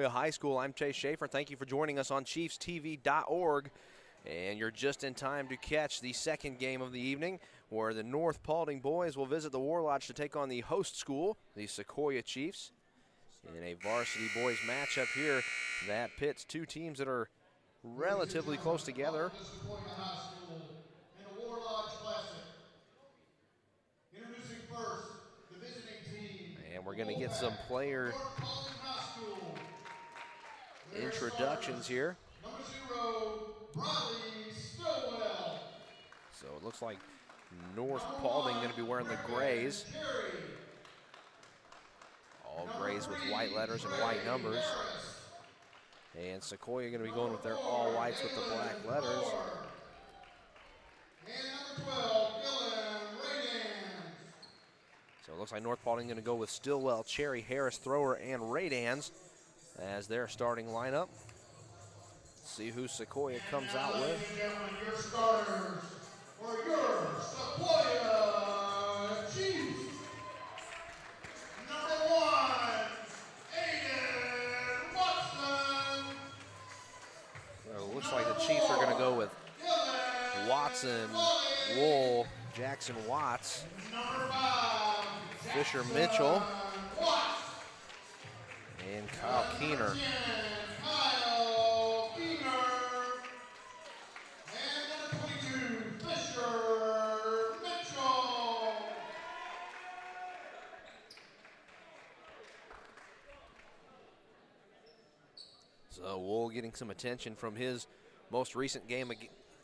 High School. I'm Chase Schaefer. Thank you for joining us on ChiefsTV.org. And you're just in time to catch the second game of the evening, where the North Paulding boys will visit the War Lodge to take on the host school, the Sequoia Chiefs, in a varsity boys matchup here that pits two teams that are relatively close together. And we're going to get some player introductions here. So it looks like North Paulding going to be wearing the grays. All grays with white letters and white numbers. And Sequoia going to be going with their all whites with the black letters. So it looks like North Paulding going to go with Stillwell, Cherry, Harris, Thrower, and Raydans as their starting lineup. See who Sequoia comes out with. Ladies and gentlemen, your starters for your Sequoia Chiefs. Number 1, Aiden Watson. So it looks like the Chiefs are going to go with Watson, Wool, Jackson Watts, Number 5, Fisher Mitchell, and Kyle Keener. Kyle Keener. And number 22, Fisher Mitchell. So Wool getting some attention from his most recent game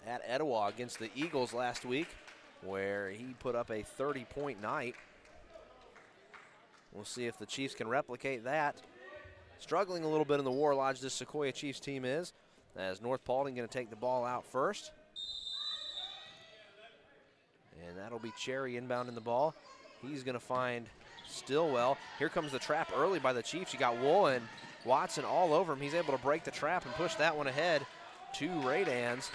at Etowah against the Eagles last week, where he put up a 30-point night. We'll see if the Chiefs can replicate that. Struggling a little bit in the War Lodge, this Sequoia Chiefs team is, as North Paulding going to take the ball out first. And that'll be Cherry inbounding the ball. He's going to find Stillwell. Here comes the trap early by the Chiefs. You got Wool and Watson all over him. He's able to break the trap and push that one ahead to Raydans.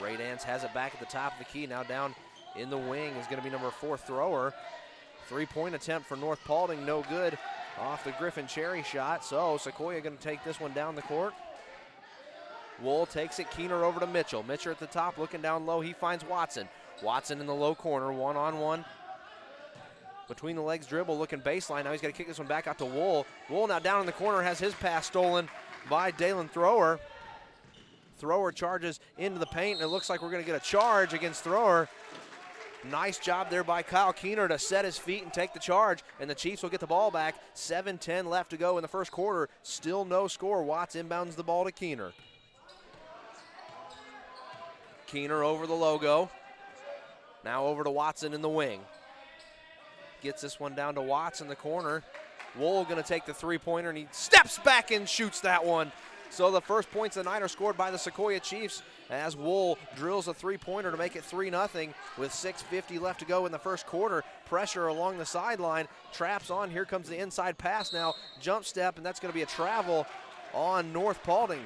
Raydans has it back at the top of the key. Now down in the wing is going to be number 4, Thrower. Three-point attempt for North Paulding, no good off the Griffin Cherry shot. So Sequoia going to take this one down the court. Wool takes it, Keener over to Mitchell. Mitchell at the top looking down low. He finds Watson. Watson in the low corner, one-on-one. Between the legs dribble, looking baseline. Now he's got to kick this one back out to Wool. Wool now down in the corner has his pass stolen by Dalen Thrower. Thrower charges into the paint, and it looks like we're going to get a charge against Thrower. Nice job there by Kyle Keener to set his feet and take the charge, and the Chiefs will get the ball back. 7:10 left to go in the first quarter. Still no score. Watts inbounds the ball to Keener. Keener over the logo. Now over to Watson in the wing. Gets this one down to Watts in the corner. Wool going to take the three-pointer, and he steps back and shoots that one. So the first points of the night are scored by the Sequoia Chiefs as Wool drills a three-pointer to make it 3-0 with 6:50 left to go in the first quarter. Pressure along the sideline. Traps on. Here comes the inside pass now. Jump step, and that's going to be a travel on North Paulding.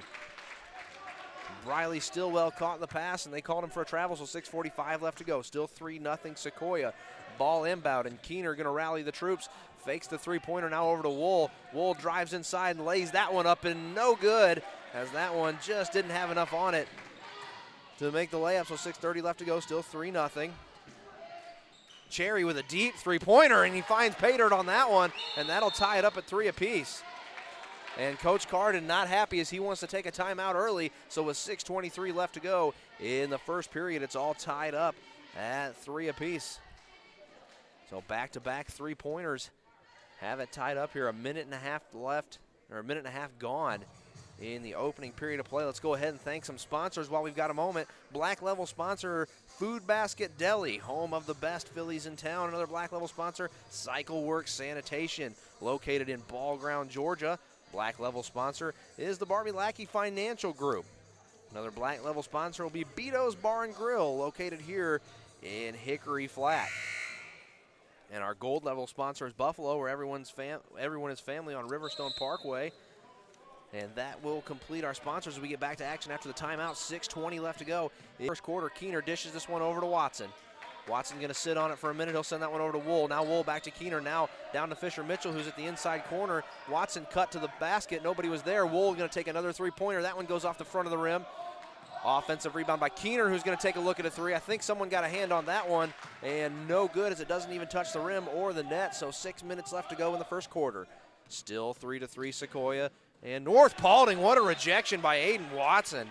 Riley Stillwell caught the pass, and they called him for a travel, so 6:45 left to go. Still 3-0 Sequoia. Ball inbound, and Keener going to rally the troops. Fakes the three-pointer now over to Wool. Wool drives inside and lays that one up, and no good, as that one just didn't have enough on it to make the layup, so 6:30 left to go, still 3-0. Cherry with a deep three-pointer, and he finds pay dirt on that one, and that'll tie it up at 3 apiece. And Coach Carden not happy as he wants to take a timeout early, so with 6:23 left to go in the first period, it's all tied up at 3 apiece. So back-to-back three-pointers have it tied up here. A minute and a half left, or a minute and a half gone in the opening period of play. Let's go ahead and thank some sponsors while we've got a moment. Black Level sponsor, Food Basket Deli, home of the best Phillies in town. Another Black Level sponsor, Cycle Works Sanitation, located in Ball Ground, Georgia. Black Level sponsor is the Barbie Lackey Financial Group. Another Black Level sponsor will be Beato's Bar and Grill, located here in Hickory Flat. And our gold level sponsor is Buffalo, where everyone is family on Riverstone Parkway. And that will complete our sponsors as we get back to action after the timeout. 6:20 left to go. First quarter, Keener dishes this one over to Watson. Watson going to sit on it for a minute. He'll send that one over to Wool. Now Wool back to Keener. Now down to Fisher Mitchell, who's at the inside corner. Watson cut to the basket. Nobody was there. Wool going to take another three-pointer. That one goes off the front of the rim. Offensive rebound by Keener, who's going to take a look at a three. I think someone got a hand on that one, and no good as it doesn't even touch the rim or the net. So 6 minutes left to go in the first quarter. Still 3-3 Sequoia. And North Paulding, what a rejection by Aiden Watson.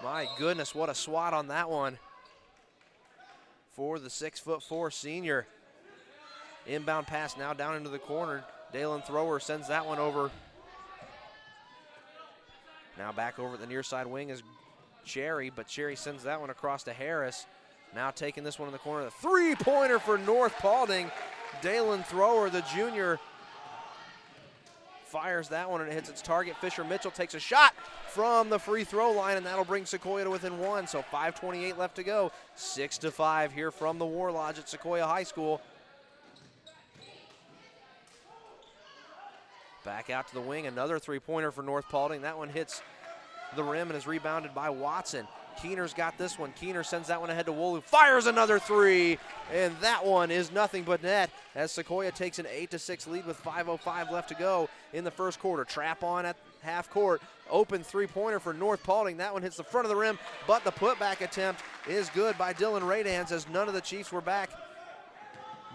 My goodness, what a swat on that one for the 6'4" senior. Inbound pass now down into the corner. Dalen Thrower sends that one over. Now back over at the near side wing is Cherry, but Cherry sends that one across to Harris. Now taking this one in the corner. The three-pointer for North Paulding. Dalen Thrower, the junior, fires that one and it hits its target. Fisher Mitchell takes a shot from the free throw line, and that'll bring Sequoia to within one. So 5:28 left to go. 6-5 here from the War Lodge at Sequoia High School. Back out to the wing, another three-pointer for North Paulding. That one hits the rim and is rebounded by Watson. Keener's got this one. Keener sends that one ahead to Wool, who fires another three, and that one is nothing but net as Sequoia takes an 8-6 lead with 5:05 left to go in the first quarter. Trap on at half court. Open three-pointer for North Paulding. That one hits the front of the rim, but the putback attempt is good by Dylan Radans as none of the Chiefs were back.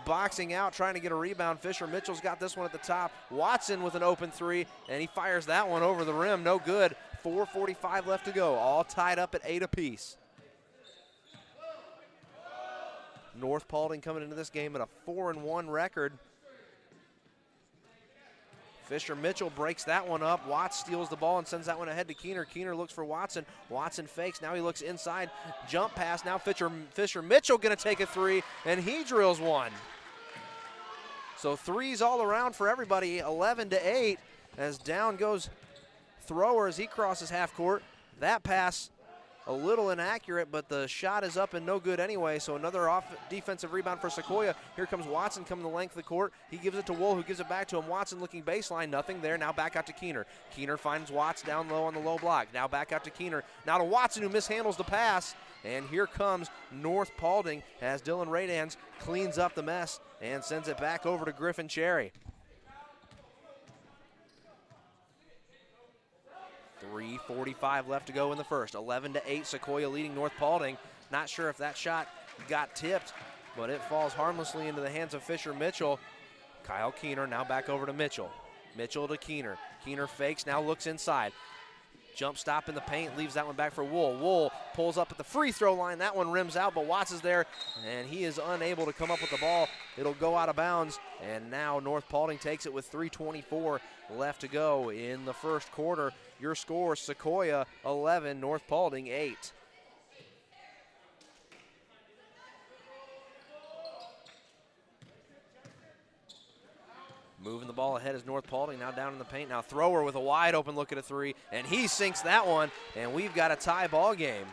Boxing out, trying to get a rebound. Fisher Mitchell's got this one at the top. Watson with an open three, and he fires that one over the rim. No good. 4:45 left to go. All tied up at 8 apiece. North Paulding coming into this game at a 4-1 record. Fisher Mitchell breaks that one up. Watts steals the ball and sends that one ahead to Keener. Keener looks for Watson. Watson fakes. Now he looks inside. Jump pass. Now Fisher Mitchell going to take a three, and he drills one. So threes all around for everybody. 11-8 as down goes Thrower as he crosses half court. That pass a little inaccurate, but the shot is up and no good anyway. So another defensive rebound for Sequoia. Here comes Watson coming the length of the court. He gives it to Wool, who gives it back to him. Watson looking baseline, nothing there. Now back out to Keener. Keener finds Watts down low on the low block. Now back out to Keener. Now to Watson, who mishandles the pass. And here comes North Paulding as Dylan Radans cleans up the mess and sends it back over to Griffin Cherry. 3:45 left to go in the first. 11-8, Sequoia leading North Paulding. Not sure if that shot got tipped, but it falls harmlessly into the hands of Fisher Mitchell. Kyle Keener now back over to Mitchell. Mitchell to Keener. Keener fakes, now looks inside. Jump stop in the paint, leaves that one back for Wool. Wool pulls up at the free throw line. That one rims out, but Watts is there, and he is unable to come up with the ball. It'll go out of bounds, and now North Paulding takes it with 3:24 left to go in the first quarter. Your score, Sequoia 11, North Paulding 8. Moving the ball ahead is North Paulding, now down in the paint. Now Thrower with a wide open look at a three, and he sinks that one, and we've got a tie ball game.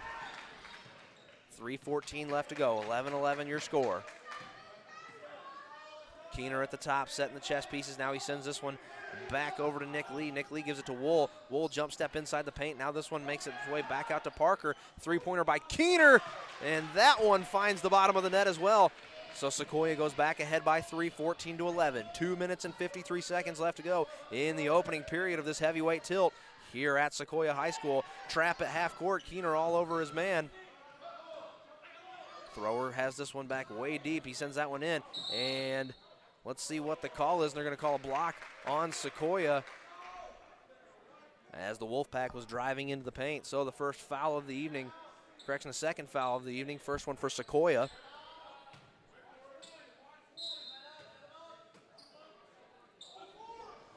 3:14 left to go, 11-11 your score. Keener at the top, setting the chess pieces. Now he sends this one back over to Nick Lee. Nick Lee gives it to Wool. Wool jump step inside the paint. Now this one makes its way back out to Parker. Three-pointer by Keener, and that one finds the bottom of the net as well. So Sequoia goes back ahead by 3, 14-11. 2 minutes and 53 seconds left to go in the opening period of this heavyweight tilt here at Sequoia High School. Trap at half court. Keener all over his man. Thrower has this one back way deep. He sends that one in, and let's see what the call is. They're going to call a block on Sequoia as the Wolfpack was driving into the paint. So the first foul of the evening, the second foul of the evening, first one for Sequoia.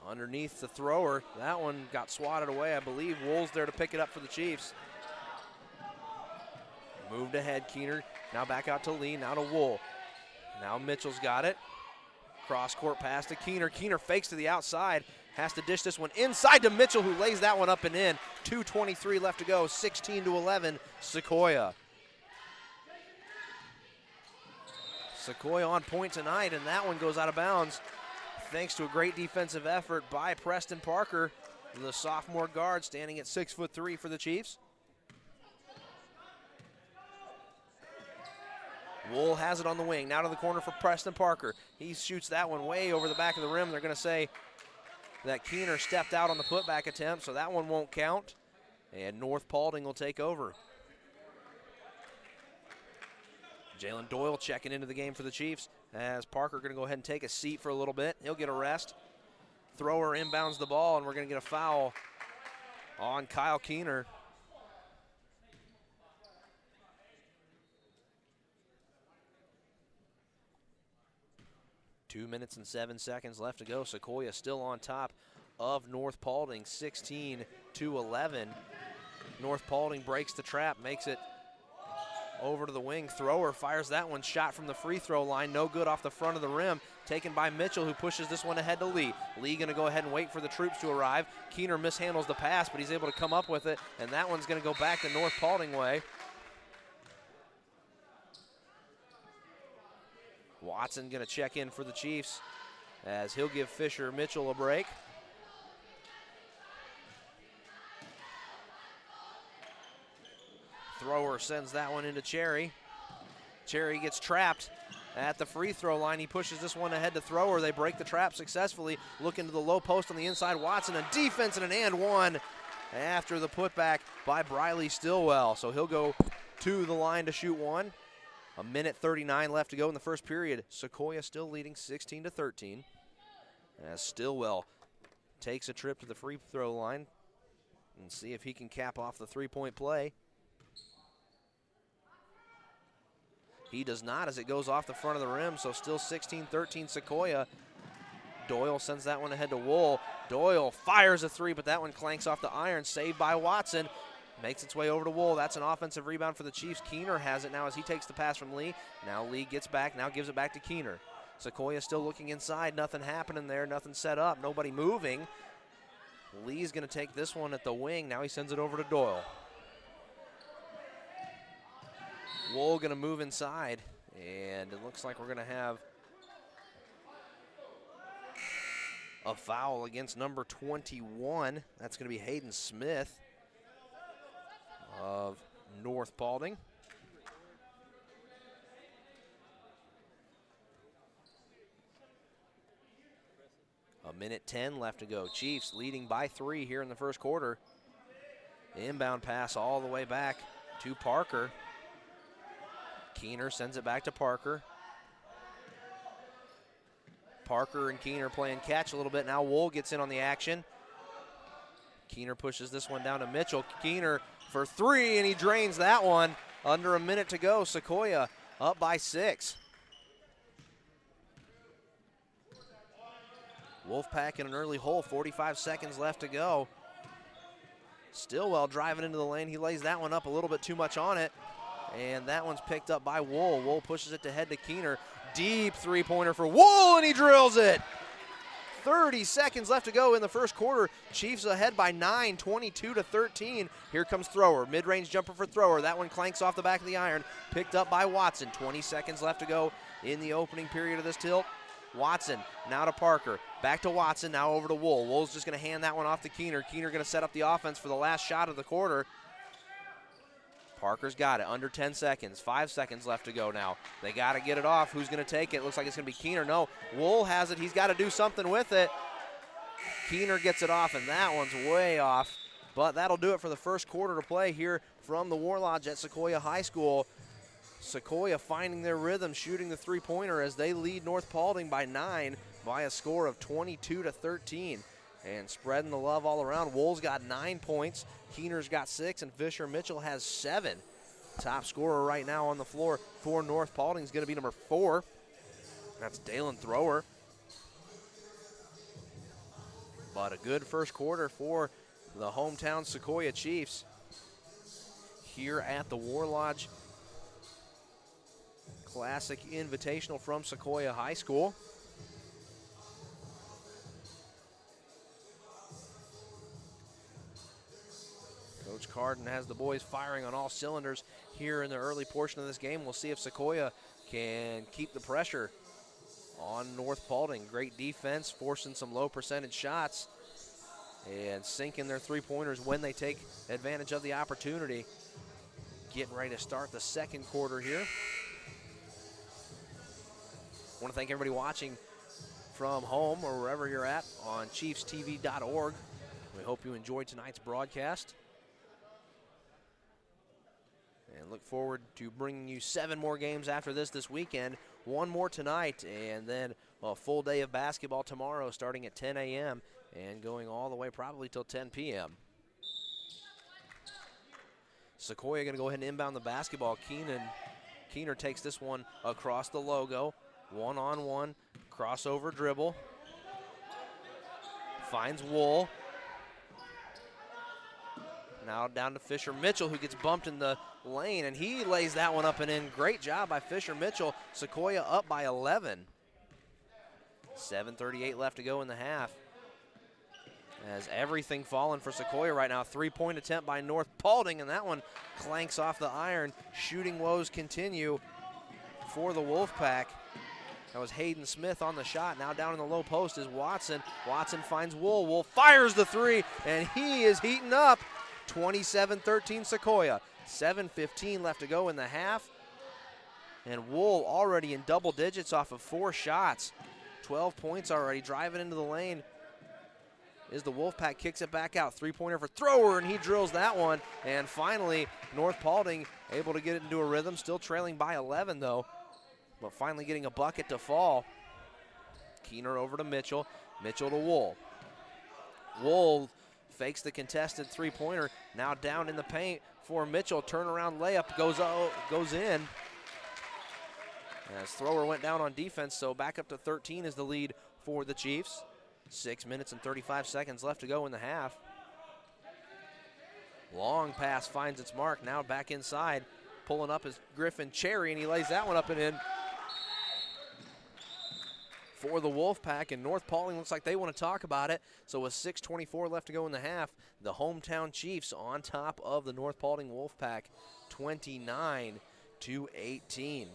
Underneath the Thrower, that one got swatted away. I believe Wool's there to pick it up for the Chiefs. Moved ahead, Keener, now back out to Lee, now to Wool. Now Mitchell's got it. Cross-court pass to Keener. Keener fakes to the outside, has to dish this one inside to Mitchell, who lays that one up and in. 2:23 left to go, 16-11, Sequoia. Sequoia on point tonight, and that one goes out of bounds thanks to a great defensive effort by Preston Parker, the sophomore guard, standing at 6'3" for the Chiefs. Wool has it on the wing. Now to the corner for Preston Parker. He shoots that one way over the back of the rim. They're going to say that Keener stepped out on the putback attempt, so that one won't count. And North Paulding will take over. Jalen Doyle checking into the game for the Chiefs as Parker going to go ahead and take a seat for a little bit. He'll get a rest. Thrower inbounds the ball, and we're going to get a foul on Kyle Keener. Two minutes and 7 seconds left to go. Sequoia still on top of North Paulding, 16-11. North Paulding breaks the trap, makes it over to the wing. Thrower fires that one, shot from the free throw line, no good off the front of the rim. Taken by Mitchell, who pushes this one ahead to Lee. Lee gonna go ahead and wait for the troops to arrive. Keener mishandles the pass, but he's able to come up with it, and that one's gonna go back the North Paulding way. Watson gonna check in for the Chiefs as he'll give Fisher Mitchell a break. Thrower sends that one into Cherry. Cherry gets trapped at the free throw line. He pushes this one ahead to Thrower. They break the trap successfully. Look into the low post on the inside. Watson, a defense and an and one after the putback by Briley Stillwell. So he'll go to the line to shoot one. A minute 39 left to go in the first period. Sequoia still leading 16-13. As Stillwell takes a trip to the free throw line and see if he can cap off the three-point play. He does not as it goes off the front of the rim, so still 16-13 Sequoia. Doyle sends that one ahead to Wool. Doyle fires a three, but that one clanks off the iron, saved by Watson. Makes its way over to Wool. That's an offensive rebound for the Chiefs. Keener has it now as he takes the pass from Lee. Now Lee gets back, now gives it back to Keener. Sequoia still looking inside, nothing happening there, nothing set up, nobody moving. Lee's gonna take this one at the wing. Now he sends it over to Doyle. Wool gonna move inside, and it looks like we're gonna have a foul against number 21. That's gonna be Hayden Smith of North Paulding. A minute 10 left to go. Chiefs leading by 3 here in the first quarter. Inbound pass all the way back to Parker. Keener sends it back to Parker. Parker and Keener playing catch a little bit. Now Wool gets in on the action. Keener pushes this one down to Mitchell. Keener for three, and he drains that one. Under a minute to go. Sequoia up by 6. Wolfpack in an early hole, 45 seconds left to go. Stillwell driving into the lane. He lays that one up a little bit too much on it, and that one's picked up by Wool. Wool pushes it to head to Keener. Deep three-pointer for Wool, and he drills it. 30 seconds left to go in the first quarter. Chiefs ahead by 9, 22-13. Here comes Thrower. Mid-range jumper for Thrower. That one clanks off the back of the iron. Picked up by Watson. 20 seconds left to go in the opening period of this tilt. Watson now to Parker. Back to Watson, now over to Wool. Wool's just going to hand that one off to Keener. Keener going to set up the offense for the last shot of the quarter. Parker's got it, under 10 seconds. 5 seconds left to go now. They got to get it off. Who's going to take it? Looks like it's going to be Keener. No, Wool has it. He's got to do something with it. Keener gets it off, and that one's way off. But that'll do it for the first quarter to play here from the War Lodge at Sequoia High School. Sequoia finding their rhythm, shooting the three-pointer as they lead North Paulding by 9 by a score of 22-13. And spreading the love all around. Wool's got 9 points, Keener's got 6, and Fisher Mitchell has 7. Top scorer right now on the floor for North Paulding is going to be number 4. That's Dalen Thrower. But a good first quarter for the hometown Sequoia Chiefs here at the War Lodge Classic Invitational from Sequoia High School. Coach Carden has the boys firing on all cylinders here in the early portion of this game. We'll see if Sequoia can keep the pressure on North Paulding. Great defense, forcing some low percentage shots and sinking their three-pointers when they take advantage of the opportunity. Getting ready to start the second quarter here. want to thank everybody watching from home or wherever you're at on chiefstv.org. We hope you enjoyed tonight's broadcast. And look forward to bringing you 7 more games after this weekend. 1 more tonight, and then a full day of basketball tomorrow starting at 10 a.m. and going all the way probably till 10 p.m. Sequoia going to go ahead and inbound the basketball. Keener takes this one across the logo. 1-on-1, crossover dribble. Finds Wool. Now down to Fisher Mitchell, who gets bumped in the lane, and he lays that one up and in. Great job by Fisher Mitchell. Sequoia up by 11. 7:38 left to go in the half. As everything falling for Sequoia right now. 3-point attempt by North Paulding, and that one clanks off the iron. Shooting woes continue for the Wolfpack. That was Hayden Smith on the shot. Now down in the low post is Watson. Watson finds Wool. Wool fires the 3, and he is heating up. 27-13 Sequoia. 7:15 left to go in the half. And Wool already in double digits off of 4 shots. 12 points already, driving into the lane. Is the Wolfpack, kicks it back out. 3-pointer for Thrower, and he drills that one. And finally, North Paulding able to get it into a rhythm. Still trailing by 11, though. But finally getting a bucket to fall. Keener over to Mitchell. Mitchell to Wool. Wool fakes the contested 3-pointer. Now down in the paint for Mitchell. Turnaround layup goes in. As Thrower went down on defense, so back up to 13 is the lead for the Chiefs. 6 minutes and 35 seconds left to go in the half. Long pass finds its mark. Now back inside. Pulling up is Griffin Cherry, and he lays that one up and in for the Wolfpack. And North Paulding looks like they want to talk about it. So with 6:24 left to go in the half, the hometown Chiefs on top of the North Paulding Wolfpack, 29-18.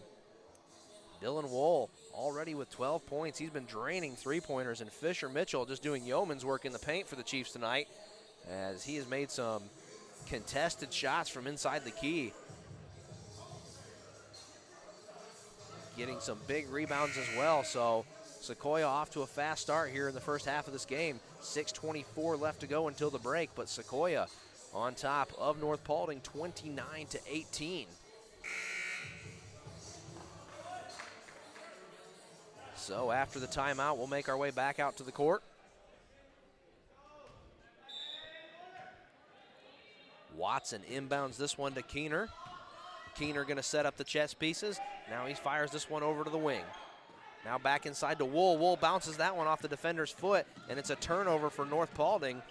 Dylan Wool already with 12 points. He's been draining 3-pointers, and Fisher Mitchell just doing yeoman's work in the paint for the Chiefs tonight, as he has made some contested shots from inside the key. Getting some big rebounds as well, so Sequoia off to a fast start here in the first half of this game. 6:24 left to go until the break, but Sequoia on top of North Paulding, 29-18. So after the timeout, we'll make our way back out to the court. Watson inbounds this one to Keener. Keener going to set up the chess pieces. Now he fires this one over to the wing. Now back inside to Wool. Wool bounces that one off the defender's foot, and it's a turnover for North Paulding.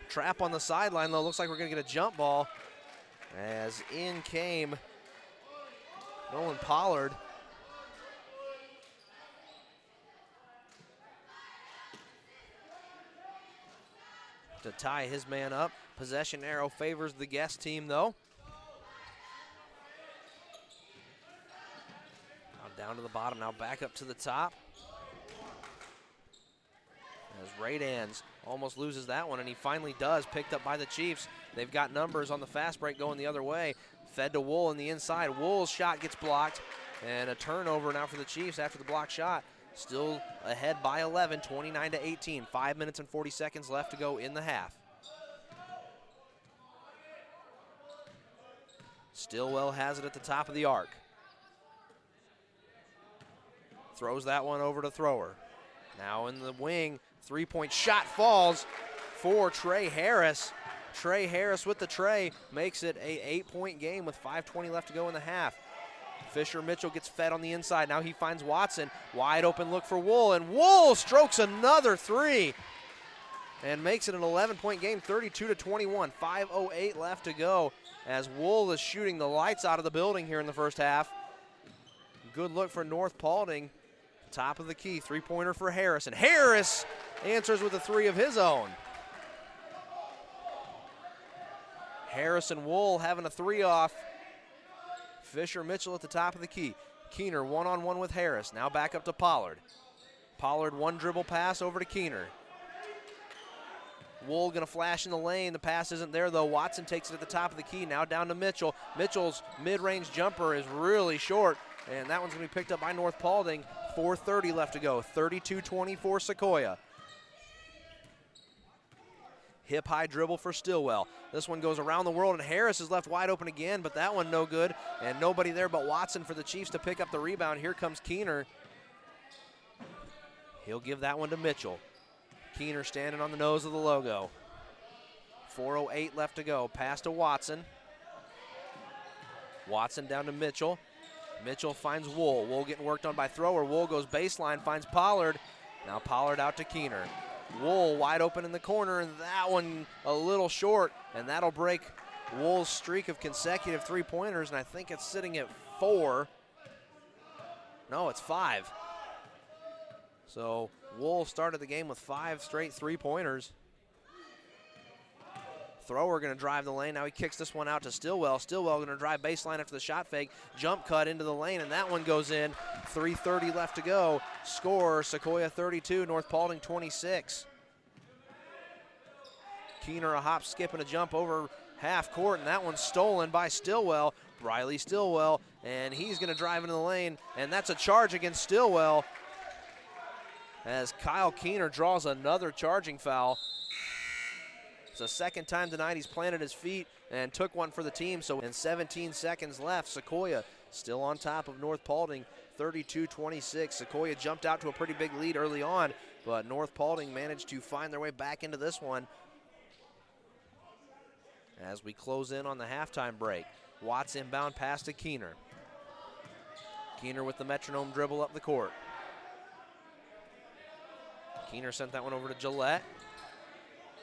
Trap on the sideline, though. Looks like we're going to get a jump ball, as in came Nolan Pollard. To tie his man up. Possession arrow favors the guest team, though. Now down to the bottom, now back up to the top. As Radans almost loses that one, and he finally does, picked up by the Chiefs. They've got numbers on the fast break going the other way. Fed to Wool in the inside. Wool's shot gets blocked, and a turnover now for the Chiefs after the block shot. Still ahead by 11, 29-18. 5 minutes and 40 seconds left to go in the half. Stillwell has it at the top of the arc. Throws that one over to Thrower. Now in the wing, 3-point shot falls for Trey Harris. Trey Harris with the tray makes it a 8-point game with 5:20 left to go in the half. Fisher Mitchell gets fed on the inside. Now he finds Watson. Wide open look for Wool, and Wool strokes another 3 and makes it an 11-point game, 32-21. 5:08 left to go, as Wool is shooting the lights out of the building here in the first half. Good look for North Paulding. Top of the key, 3-pointer for Harris, and Harris answers with a 3 of his own. Harris and Wool having a 3-off. Fisher Mitchell at the top of the key. Keener one-on-one with Harris. Now back up to Pollard. Pollard one dribble pass over to Keener. Wool going to flash in the lane. The pass isn't there, though. Watson takes it at the top of the key. Now down to Mitchell. Mitchell's mid-range jumper is really short, and that one's going to be picked up by North Paulding. 4:30 left to go, 32-24 Sequoia. Hip high dribble for Stillwell. This one goes around the world, and Harris is left wide open again, but that one no good, and nobody there but Watson for the Chiefs to pick up the rebound. Here comes Keener. He'll give that one to Mitchell. Keener standing on the nose of the logo. 4:08 left to go. Pass to Watson. Watson down to Mitchell. Mitchell finds Wool. Wool getting worked on by Thrower. Wool goes baseline, finds Pollard. Now Pollard out to Keener. Wool wide open in the corner, and that one a little short, and that'll break Wool's streak of consecutive three-pointers, and I think it's sitting at 4. No, it's 5. So Wool started the game with 5 straight three-pointers. Thrower going to drive the lane. Now he kicks this one out to Stillwell. Stillwell going to drive baseline after the shot fake. Jump cut into the lane, and that one goes in. 3:30 left to go. Score, Sequoia 32, North Paulding 26. Keener a hop, skip, and a jump over half court, and that one's stolen by Stillwell. Briley Stillwell, and he's going to drive into the lane, and that's a charge against Stillwell as Kyle Keener draws another charging foul. It's the second time tonight he's planted his feet and took one for the team. So in 17 seconds left, Sequoia still on top of North Paulding, 32-26. Sequoia jumped out to a pretty big lead early on, but North Paulding managed to find their way back into this one as we close in on the halftime break. Watts inbound pass to Keener. Keener with the metronome dribble up the court. Keener sent that one over to Gillette,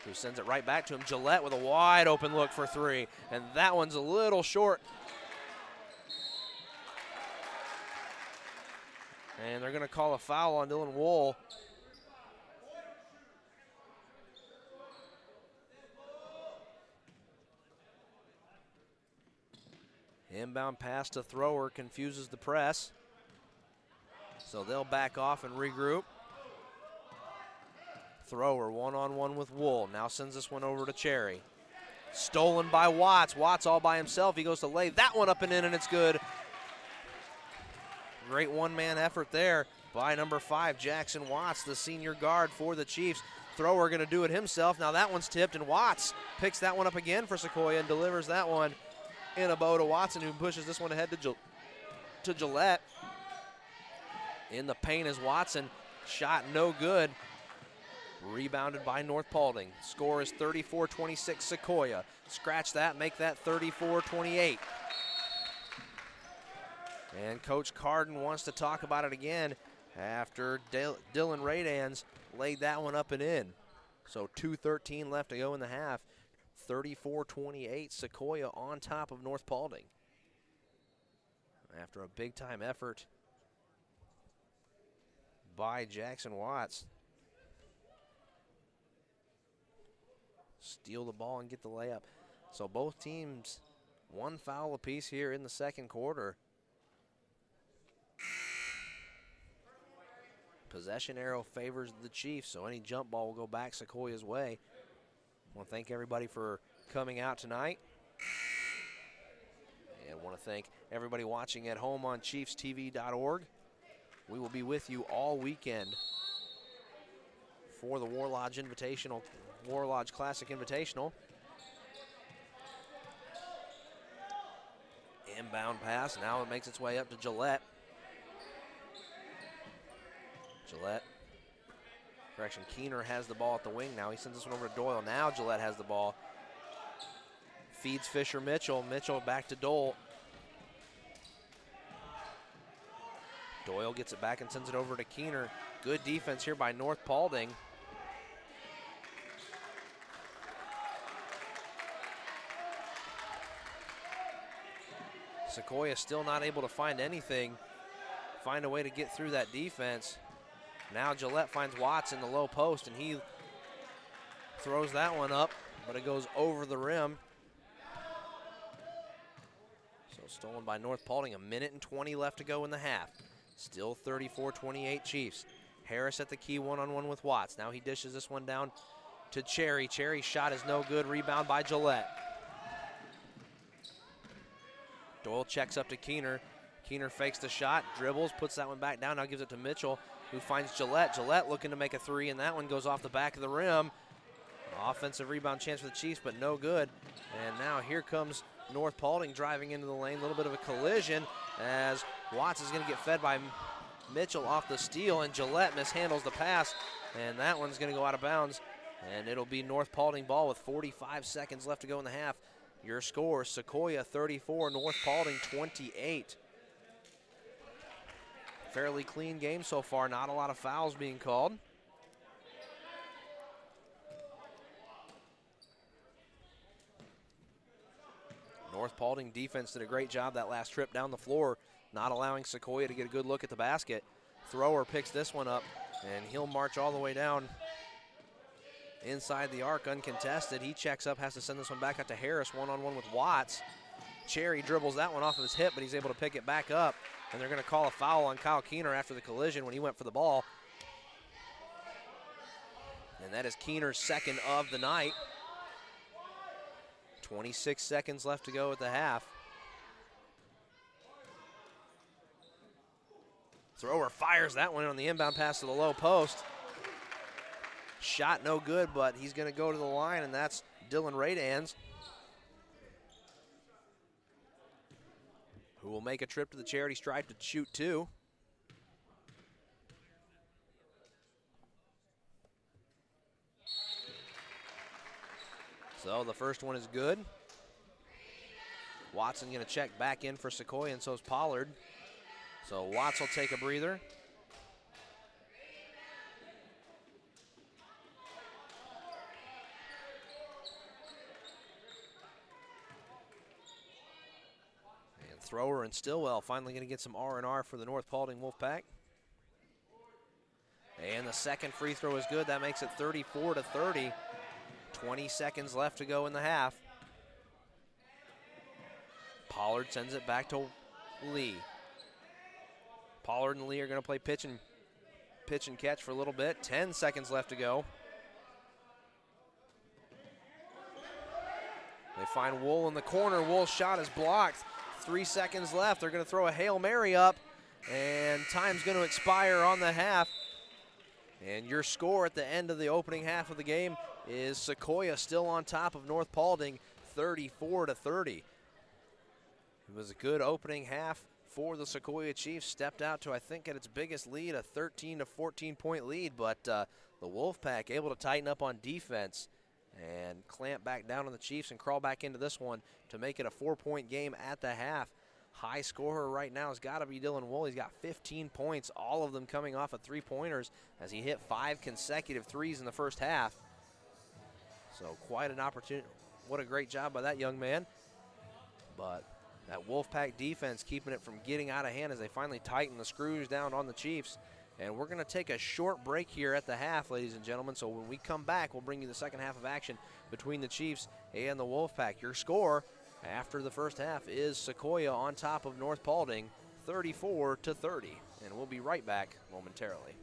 who sends it right back to him. Gillette with a wide open look for 3, and that one's a little short. And they're going to call a foul on Dylan Wool. Inbound pass to Thrower confuses the press. So they'll back off and regroup. Thrower one-on-one with Wool. Now sends this one over to Cherry. Stolen by Watts. Watts all by himself. He goes to lay that one up and in, and it's good. Great one-man effort there by number 5, Jackson Watts, the senior guard for the Chiefs. Thrower going to do it himself. Now that one's tipped, and Watts picks that one up again for Sequoia and delivers that one in a bow to Watson, who pushes this one ahead to Gillette. In the paint is Watson. Shot no good. Rebounded by North Paulding. Score is 34-26 Sequoia. Scratch that, make that 34-28. And Coach Carden wants to talk about it again after Dylan Radans laid that one up and in. So 2:13 left to go in the half. 34-28 Sequoia on top of North Paulding. After a big-time effort by Jackson Watts. Steal the ball and get the layup. So both teams, one foul apiece here in the second quarter. Possession arrow favors the Chiefs, so any jump ball will go back Sequoia's way. I want to thank everybody for coming out tonight. And I want to thank everybody watching at home on ChiefsTV.org. We will be with you all weekend for the War Lodge Classic Invitational. Inbound pass, now it makes its way up to Gillette. Keener has the ball at the wing now. He sends this one over to Doyle. Now Gillette has the ball. Feeds Fisher Mitchell. Mitchell back to Dole. Doyle gets it back and sends it over to Keener. Good defense here by North Paulding. Sequoia still not able to find anything, find a way to get through that defense. Now Gillette finds Watts in the low post, and he throws that one up, but it goes over the rim. So stolen by North Paulding. 1:20 left to go in the half. Still 34-28 Chiefs. Harris at the key, one-on-one with Watts. Now he dishes this one down to Cherry. Cherry's shot is no good. Rebound by Gillette. Doyle checks up to Keener. Keener fakes the shot, dribbles, puts that one back down, now gives it to Mitchell, who finds Gillette. Gillette looking to make a three, and that one goes off the back of the rim. Offensive rebound chance for the Chiefs, but no good. And now here comes North Paulding driving into the lane. A little bit of a collision as Watts is going to get fed by Mitchell off the steal, and Gillette mishandles the pass, and that one's going to go out of bounds. And it'll be North Paulding ball with 45 seconds left to go in the half. Your score, Sequoia 34, North Paulding 28. Fairly clean game so far, not a lot of fouls being called. North Paulding defense did a great job that last trip down the floor, not allowing Sequoia to get a good look at the basket. Thrower picks this one up, and he'll march all the way down inside the arc uncontested. He checks up, has to send this one back out to Harris, one-on-one with Watts. Cherry dribbles that one off of his hip, but he's able to pick it back up, and they're going to call a foul on Kyle Keener after the collision when he went for the ball. And that is Keener's second of the night. 26 seconds left to go at the half. Thrower fires that one on the inbound pass to the low post. Shot no good, but he's going to go to the line, and that's Dylan Radans, who will make a trip to the charity stripe to shoot two. So the first one is good. Watson going to check back in for Sequoia, and so is Pollard. So Watts will take a breather. And Thrower and Stillwell finally going to get some R&R for the North Paulding Wolfpack. And the second free throw is good. That makes it 34-30. 20 seconds left to go in the half. Pollard sends it back to Lee. Pollard and Lee are going to play pitch and catch for a little bit. 10 seconds left to go. They find Wool in the corner. Wool's shot is blocked. 3 seconds left. They're going to throw a Hail Mary up, and time's going to expire on the half. And your score at the end of the opening half of the game is Sequoia still on top of North Paulding, 34-30. It was a good opening half for the Sequoia Chiefs. Stepped out to, I think, at its biggest lead, a 13 to 14 point lead, but the Wolfpack able to tighten up on defense and clamp back down on the Chiefs and crawl back into this one to make it a 4-point game at the half. High scorer right now has got to be Dylan Wool. He's got 15 points, all of them coming off of three-pointers as he hit 5 consecutive threes in the first half. So quite an opportunity. What a great job by that young man. But that Wolfpack defense keeping it from getting out of hand as they finally tighten the screws down on the Chiefs. And we're going to take a short break here at the half, ladies and gentlemen. So when we come back, we'll bring you the second half of action between the Chiefs and the Wolfpack. Your score after the first half is Sequoia on top of North Paulding, 34-30. And we'll be right back momentarily.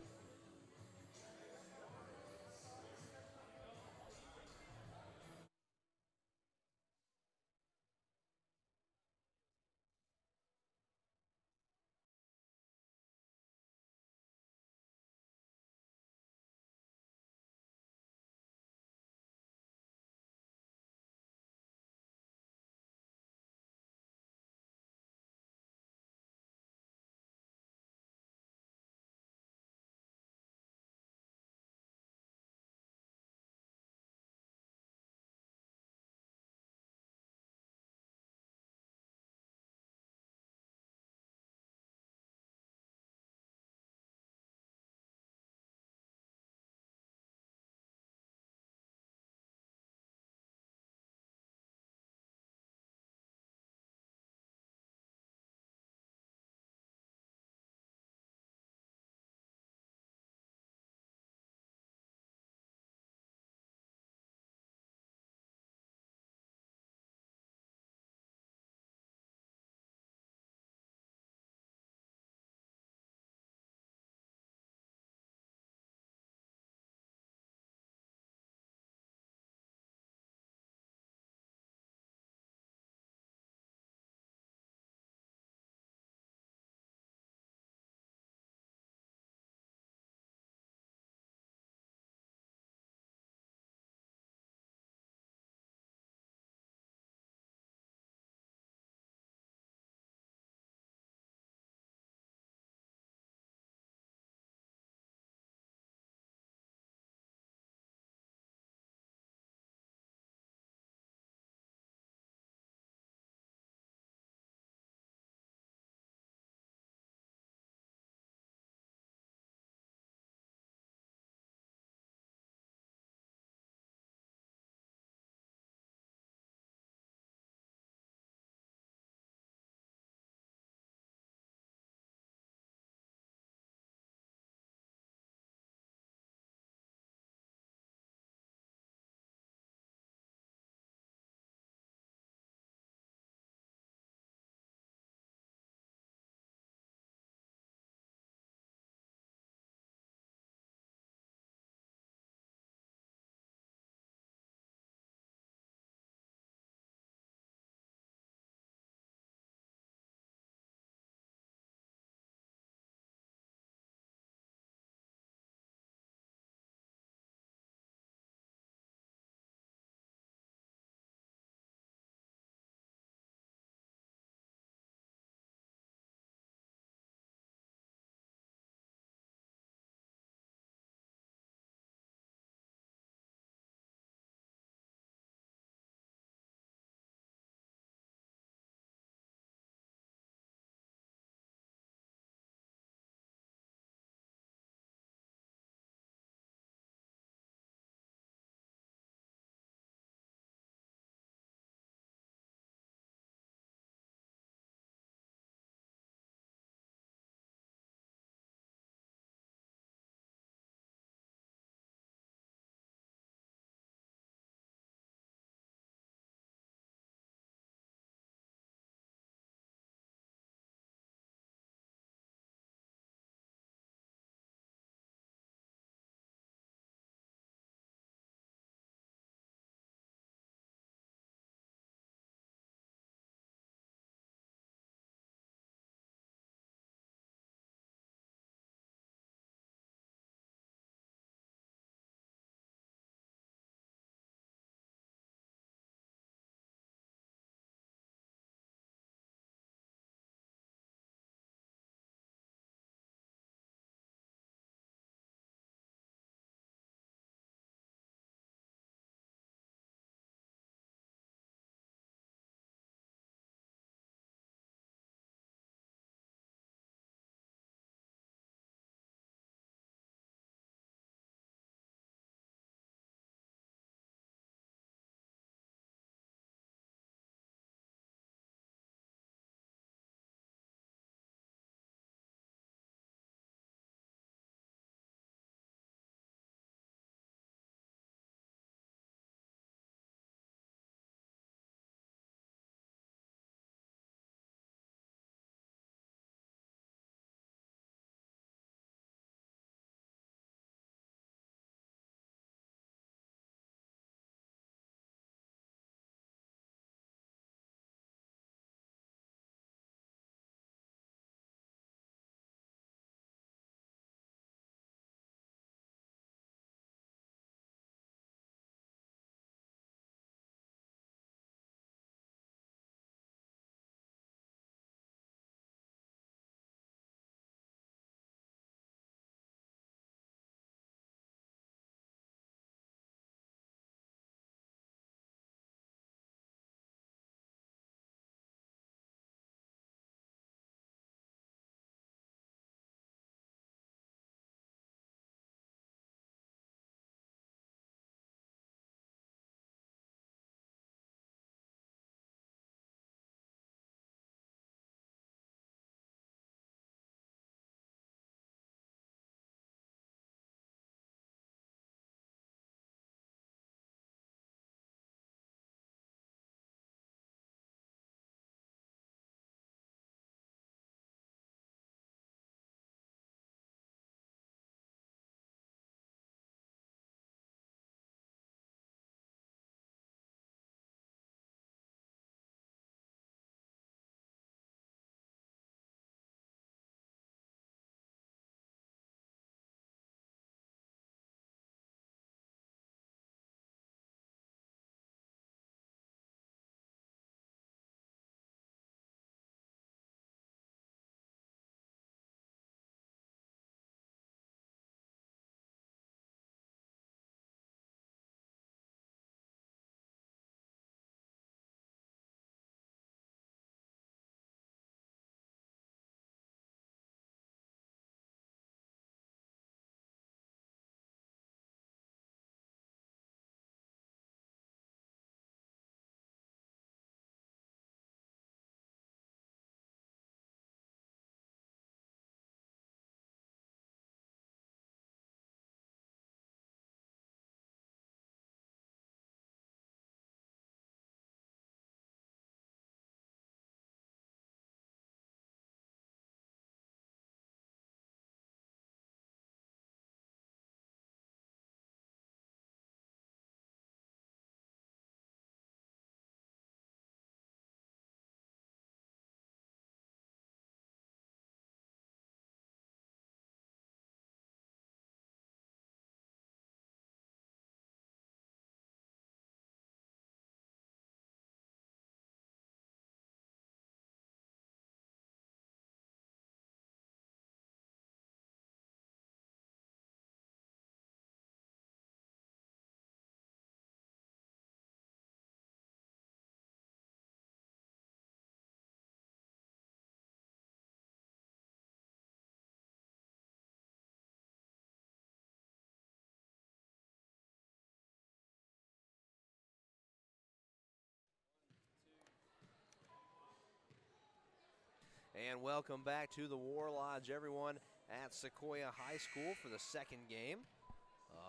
And welcome back to the War Lodge, everyone, at Sequoia High School for the second game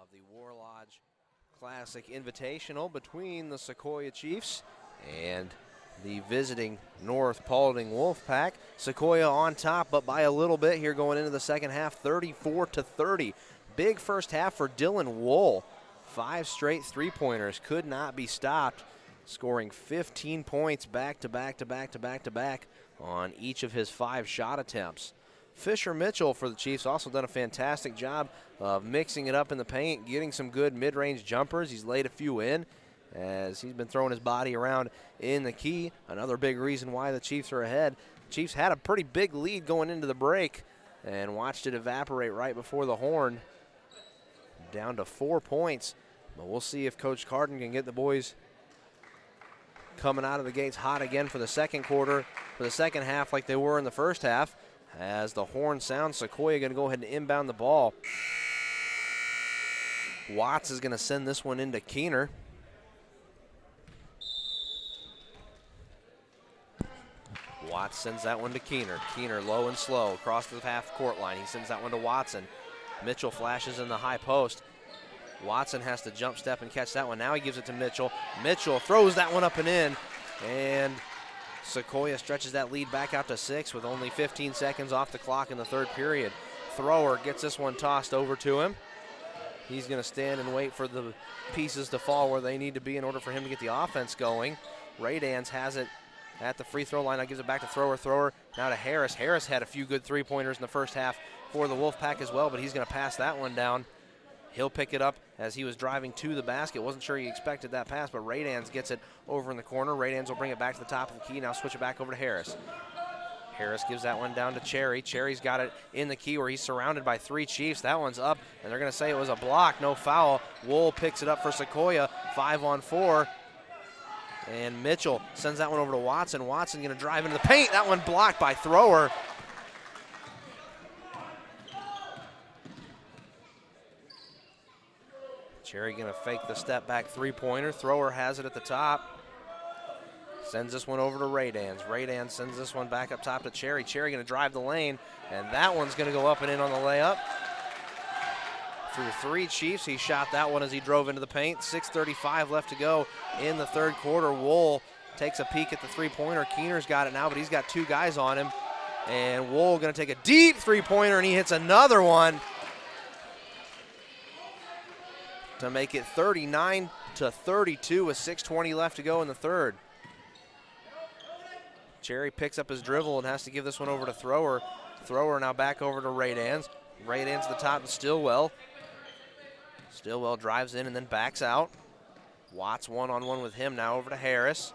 of the War Lodge Classic Invitational between the Sequoia Chiefs and the visiting North Paulding Wolfpack. Sequoia on top, but by a little bit here going into the second half, 34-30. Big first half for Dylan Wool. 5 straight three-pointers, could not be stopped, scoring 15 points back to back to back to back to back on each of his 5 shot attempts. Fisher Mitchell for the Chiefs also done a fantastic job of mixing it up in the paint, getting some good mid-range jumpers. He's laid a few in as he's been throwing his body around in the key. Another big reason why the Chiefs are ahead. Chiefs had a pretty big lead going into the break and watched it evaporate right before the horn, down to 4 points. But we'll see if Coach Carden can get the boys coming out of the gates hot again for the second quarter, for the second half like they were in the first half. As the horn sounds, Sequoia going to go ahead and inbound the ball. Watts is going to send this one into Keener. Watts sends that one to Keener. Keener low and slow across the half-court line. He sends that one to Watson. Mitchell flashes in the high post. Watson has to jump step and catch that one. Now he gives it to Mitchell. Mitchell throws that one up and in, and Sequoia stretches that lead back out to 6 with only 15 seconds off the clock in the third period. Thrower gets this one tossed over to him. He's going to stand and wait for the pieces to fall where they need to be in order for him to get the offense going. Raydans has it at the free throw line. Now gives it back to Thrower. Thrower now to Harris. Harris had a few good three-pointers in the first half for the Wolfpack as well, but he's going to pass that one down. He'll pick it up as he was driving to the basket. Wasn't sure he expected that pass, but Raydans gets it over in the corner. Raydans will bring it back to the top of the key. Now switch it back over to Harris. Harris gives that one down to Cherry. Cherry's got it in the key where he's surrounded by 3 Chiefs. That one's up, and they're going to say it was a block, no foul. Wool picks it up for Sequoia, 5-on-4. And Mitchell sends that one over to Watson. Watson going to drive into the paint. That one blocked by Thrower. Cherry going to fake the step back three-pointer. Thrower has it at the top. Sends this one over to Raydans. Raydans sends this one back up top to Cherry. Cherry going to drive the lane, and that one's going to go up and in on the layup. Through 3 Chiefs, he shot that one as he drove into the paint. 6:35 left to go in the third quarter. Wool takes a peek at the three-pointer. Keener's got it now, but he's got 2 guys on him. And Wool going to take a deep three-pointer, and he hits another one to make it 39-32 with 6:20 left to go in the third. Cherry picks up his dribble and has to give this one over to Thrower. Thrower now back over to Raydans. Raydans to the top to Stillwell. Stillwell drives in and then backs out. Watts one-on-one with him, now over to Harris.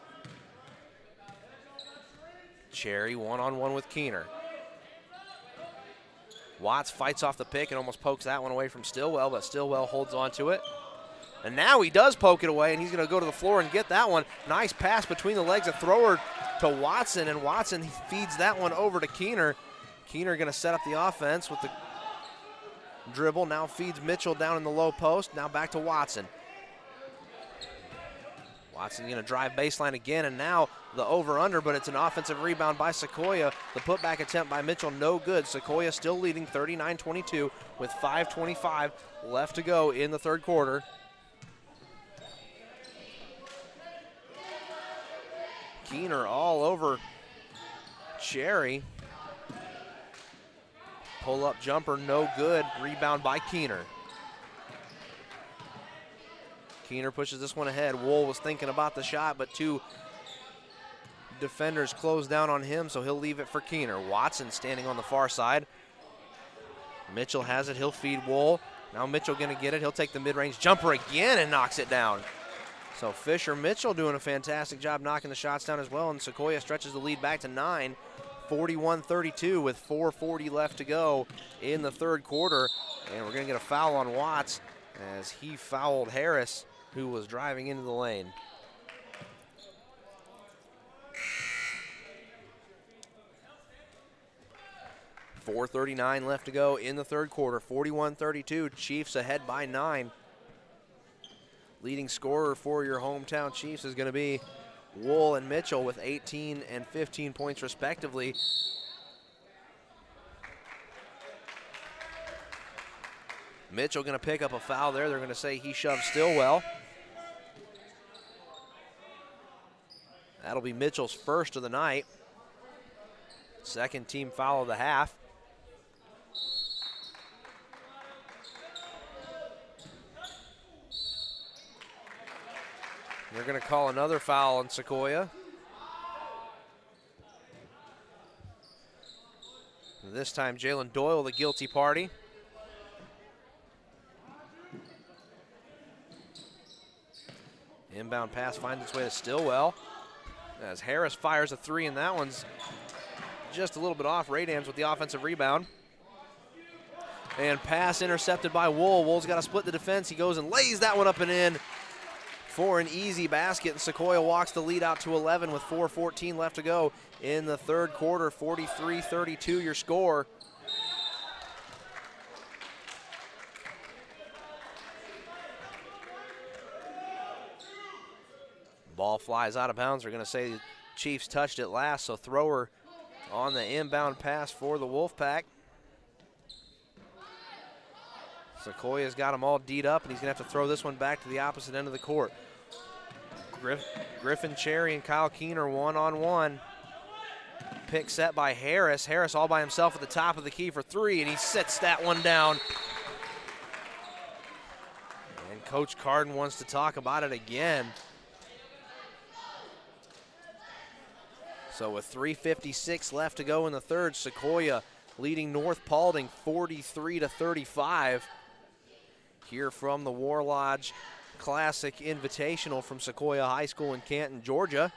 Cherry one-on-one with Keener. Watts fights off the pick and almost pokes that one away from Stillwell, but Stillwell holds on to it. And now he does poke it away, and he's going to go to the floor and get that one. Nice pass between the legs of Thrower to Watson, and Watson feeds that one over to Keener. Keener going to set up the offense with the dribble. Now feeds Mitchell down in the low post. Now back to Watson. Watson going to drive baseline again, and now the over-under, but it's an offensive rebound by Sequoia. The putback attempt by Mitchell, no good. Sequoia still leading 39-22 with 5:25 left to go in the third quarter. Keener all over Cherry. Pull-up jumper, no good. Rebound by Keener. Keener pushes this one ahead. Wool was thinking about the shot, but 2 defenders close down on him, so he'll leave it for Keener. Watson standing on the far side. Mitchell has it. He'll feed Wool. Now Mitchell going to get it. He'll take the mid-range jumper again and knocks it down. So Fisher Mitchell doing a fantastic job knocking the shots down as well, and Sequoia stretches the lead back to 9, 41-32 with 4:40 left to go in the third quarter. And we're going to get a foul on Watts as he fouled Harris, who was driving into the lane. .439 left to go in the third quarter, 41-32, Chiefs ahead by 9. Leading scorer for your hometown Chiefs is going to be Wool and Mitchell with 18 and 15 points respectively. Mitchell going to pick up a foul there. They're going to say he shoved Stillwell. That'll be Mitchell's first of the night. Second team foul of the half. They're going to call another foul on Sequoia. This time Jalen Doyle, the guilty party. Inbound pass finds its way to Stillwell. As Harris fires a three, and that one's just a little bit off. Radams with the offensive rebound. And pass intercepted by Wool. Wool's got to split the defense. He goes and lays that one up and in for an easy basket. And Sequoia walks the lead out to 11 with 4:14 left to go in the third quarter. 43-32 your score. Ball flies out of bounds. They're going to say the Chiefs touched it last, so thrower on the inbound pass for the Wolfpack. Sequoia's got them all D'd up, and he's going to have to throw this one back to the opposite end of the court. Griffin Cherry and Kyle Keener one-on-one. Pick set by Harris. Harris all by himself at the top of the key for three, and he sits that one down. And Coach Carden wants to talk about it again. So with 3:56 left to go in the third, Sequoia leading North Paulding 43-35. Here from the War Lodge Classic Invitational from Sequoia High School in Canton, Georgia.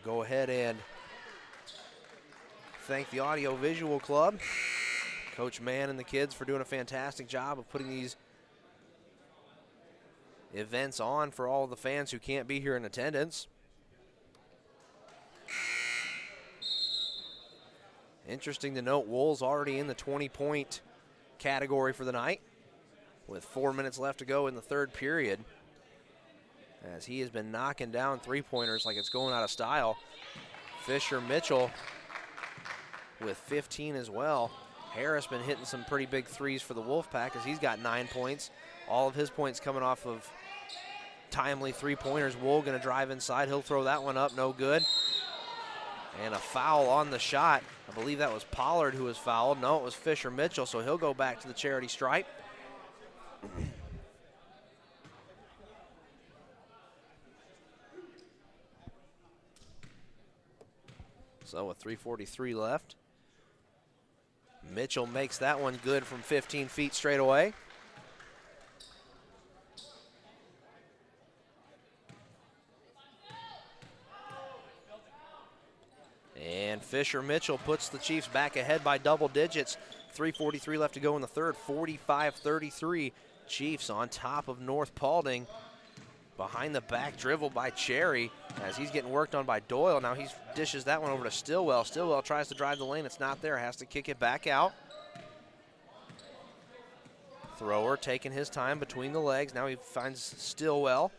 Go ahead and thank the Audio Visual Club, Coach Mann and the kids for doing a fantastic job of putting these events on for all of the fans who can't be here in attendance. Interesting to note, Wool's already in the 20-point category for the night with 4 minutes left to go in the third period, as he has been knocking down three-pointers like it's going out of style. Fisher Mitchell with 15 as well. Harris been hitting some pretty big threes for the Wolfpack as he's got 9 points. All of his points coming off of timely three-pointers. Wool going to drive inside. He'll throw that one up, no good. And a foul on the shot. I believe that was Pollard who was fouled. No, it was Fisher Mitchell, so he'll go back to the charity stripe. So with 3:43 left, Mitchell makes that one good from 15 feet straight away. And Fisher Mitchell puts the Chiefs back ahead by double digits. 3:43 left to go in the third, 45-33. Chiefs on top of North Paulding. Behind the back dribble by Cherry as he's getting worked on by Doyle. Now he dishes that one over to Stillwell. Stillwell tries to drive the lane. It's not there. Has to kick it back out. Thrower taking his time between the legs. Now he finds Stillwell.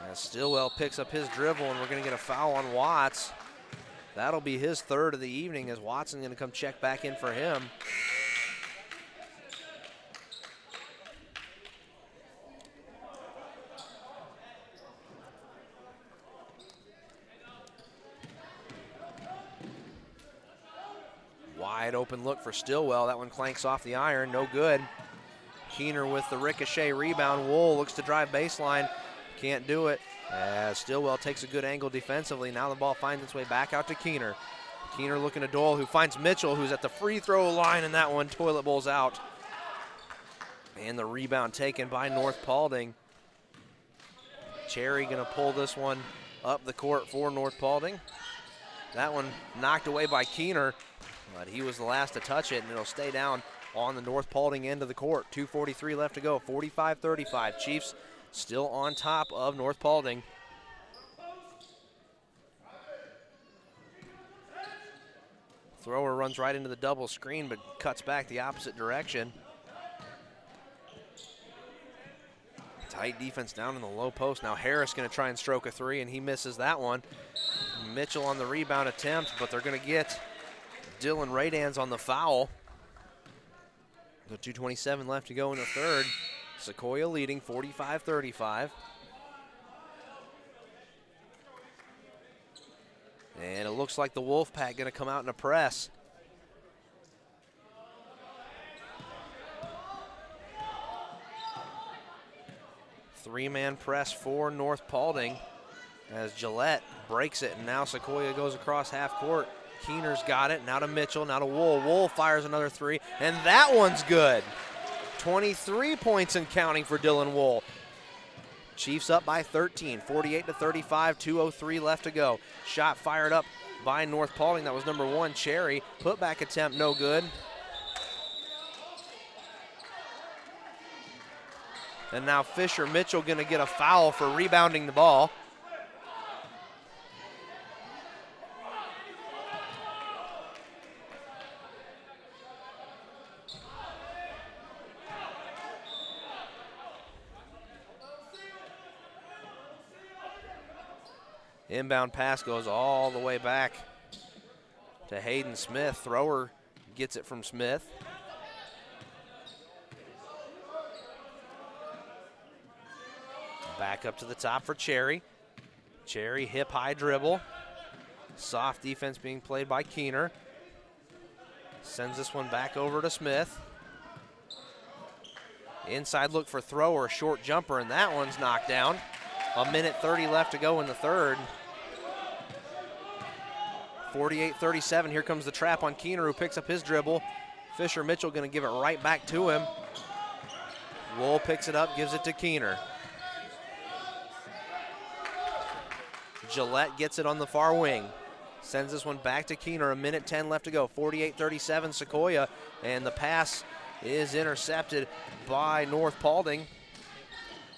As Stillwell picks up his dribble, and we're going to get a foul on Watts. That'll be his third of the evening as Watson's going to come check back in for him. Wide open look for Stillwell. That one clanks off the iron, no good. Keener with the ricochet rebound. Wool looks to drive baseline. Can't do it as Stillwell takes a good angle defensively. Now the ball finds its way back out to Keener. Keener looking to Doyle, who finds Mitchell, who's at the free throw line, and that one toilet bowls out. And the rebound taken by North Paulding. Cherry gonna pull this one up the court for North Paulding. That one knocked away by Keener, but he was the last to touch it, and it'll stay down on the North Paulding end of the court. 2:43 left to go, 45-35. Chiefs still on top of North Paulding. Thrower runs right into the double screen, but cuts back the opposite direction. Tight defense down in the low post. Now Harris going to try and stroke a three, and he misses that one. Mitchell on the rebound attempt, but they're going to get Dylan Radans on the foul. With 2:27 left to go in the third. Sequoia leading 45-35. And it looks like the Wolfpack going to come out in a press. Three-man press for North Paulding as Gillette breaks it, and now Sequoia goes across half court. Keener's got it, now to Mitchell, now to Wool. Wool fires another three, and that one's good. 23 points and counting for Dylan Wool. Chiefs up by 13, 48-35, 2:03 left to go. Shot fired up by North Paulding. That was number 1, Cherry. Putback attempt, no good. And now Fisher Mitchell going to get a foul for rebounding the ball. Inbound pass goes all the way back to Hayden Smith. Thrower gets it from Smith. Back up to the top for Cherry. Cherry hip high dribble. Soft defense being played by Keener. Sends this one back over to Smith. Inside look for Thrower, short jumper, and that one's knocked down. 1:30 left to go in the third. 48-37, here comes the trap on Keener, who picks up his dribble. Fisher Mitchell gonna give it right back to him. Wool picks it up, gives it to Keener. Gillette gets it on the far wing. Sends this one back to Keener, 1:10 left to go. 48-37 Sequoia, and the pass is intercepted by North Paulding.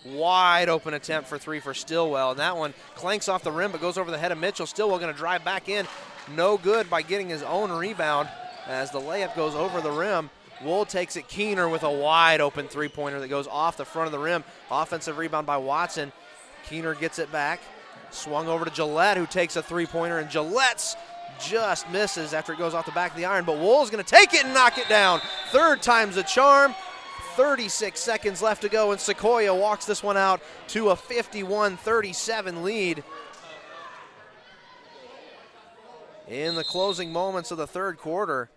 Wide open attempt for three for Stillwell, and that one clanks off the rim but goes over the head of Mitchell. Stillwell going to drive back in. No good by getting his own rebound as the layup goes over the rim. Wool takes it. Keener with a wide open three-pointer that goes off the front of the rim. Offensive rebound by Watson. Keener gets it back. Swung over to Gillette, who takes a three-pointer, and Gillette's just misses after it goes off the back of the iron, but Wool's going to take it and knock it down. Third time's a charm. 36 seconds left to go, and Sequoia walks this one out to a 51-37 lead. In the closing moments of the third quarter.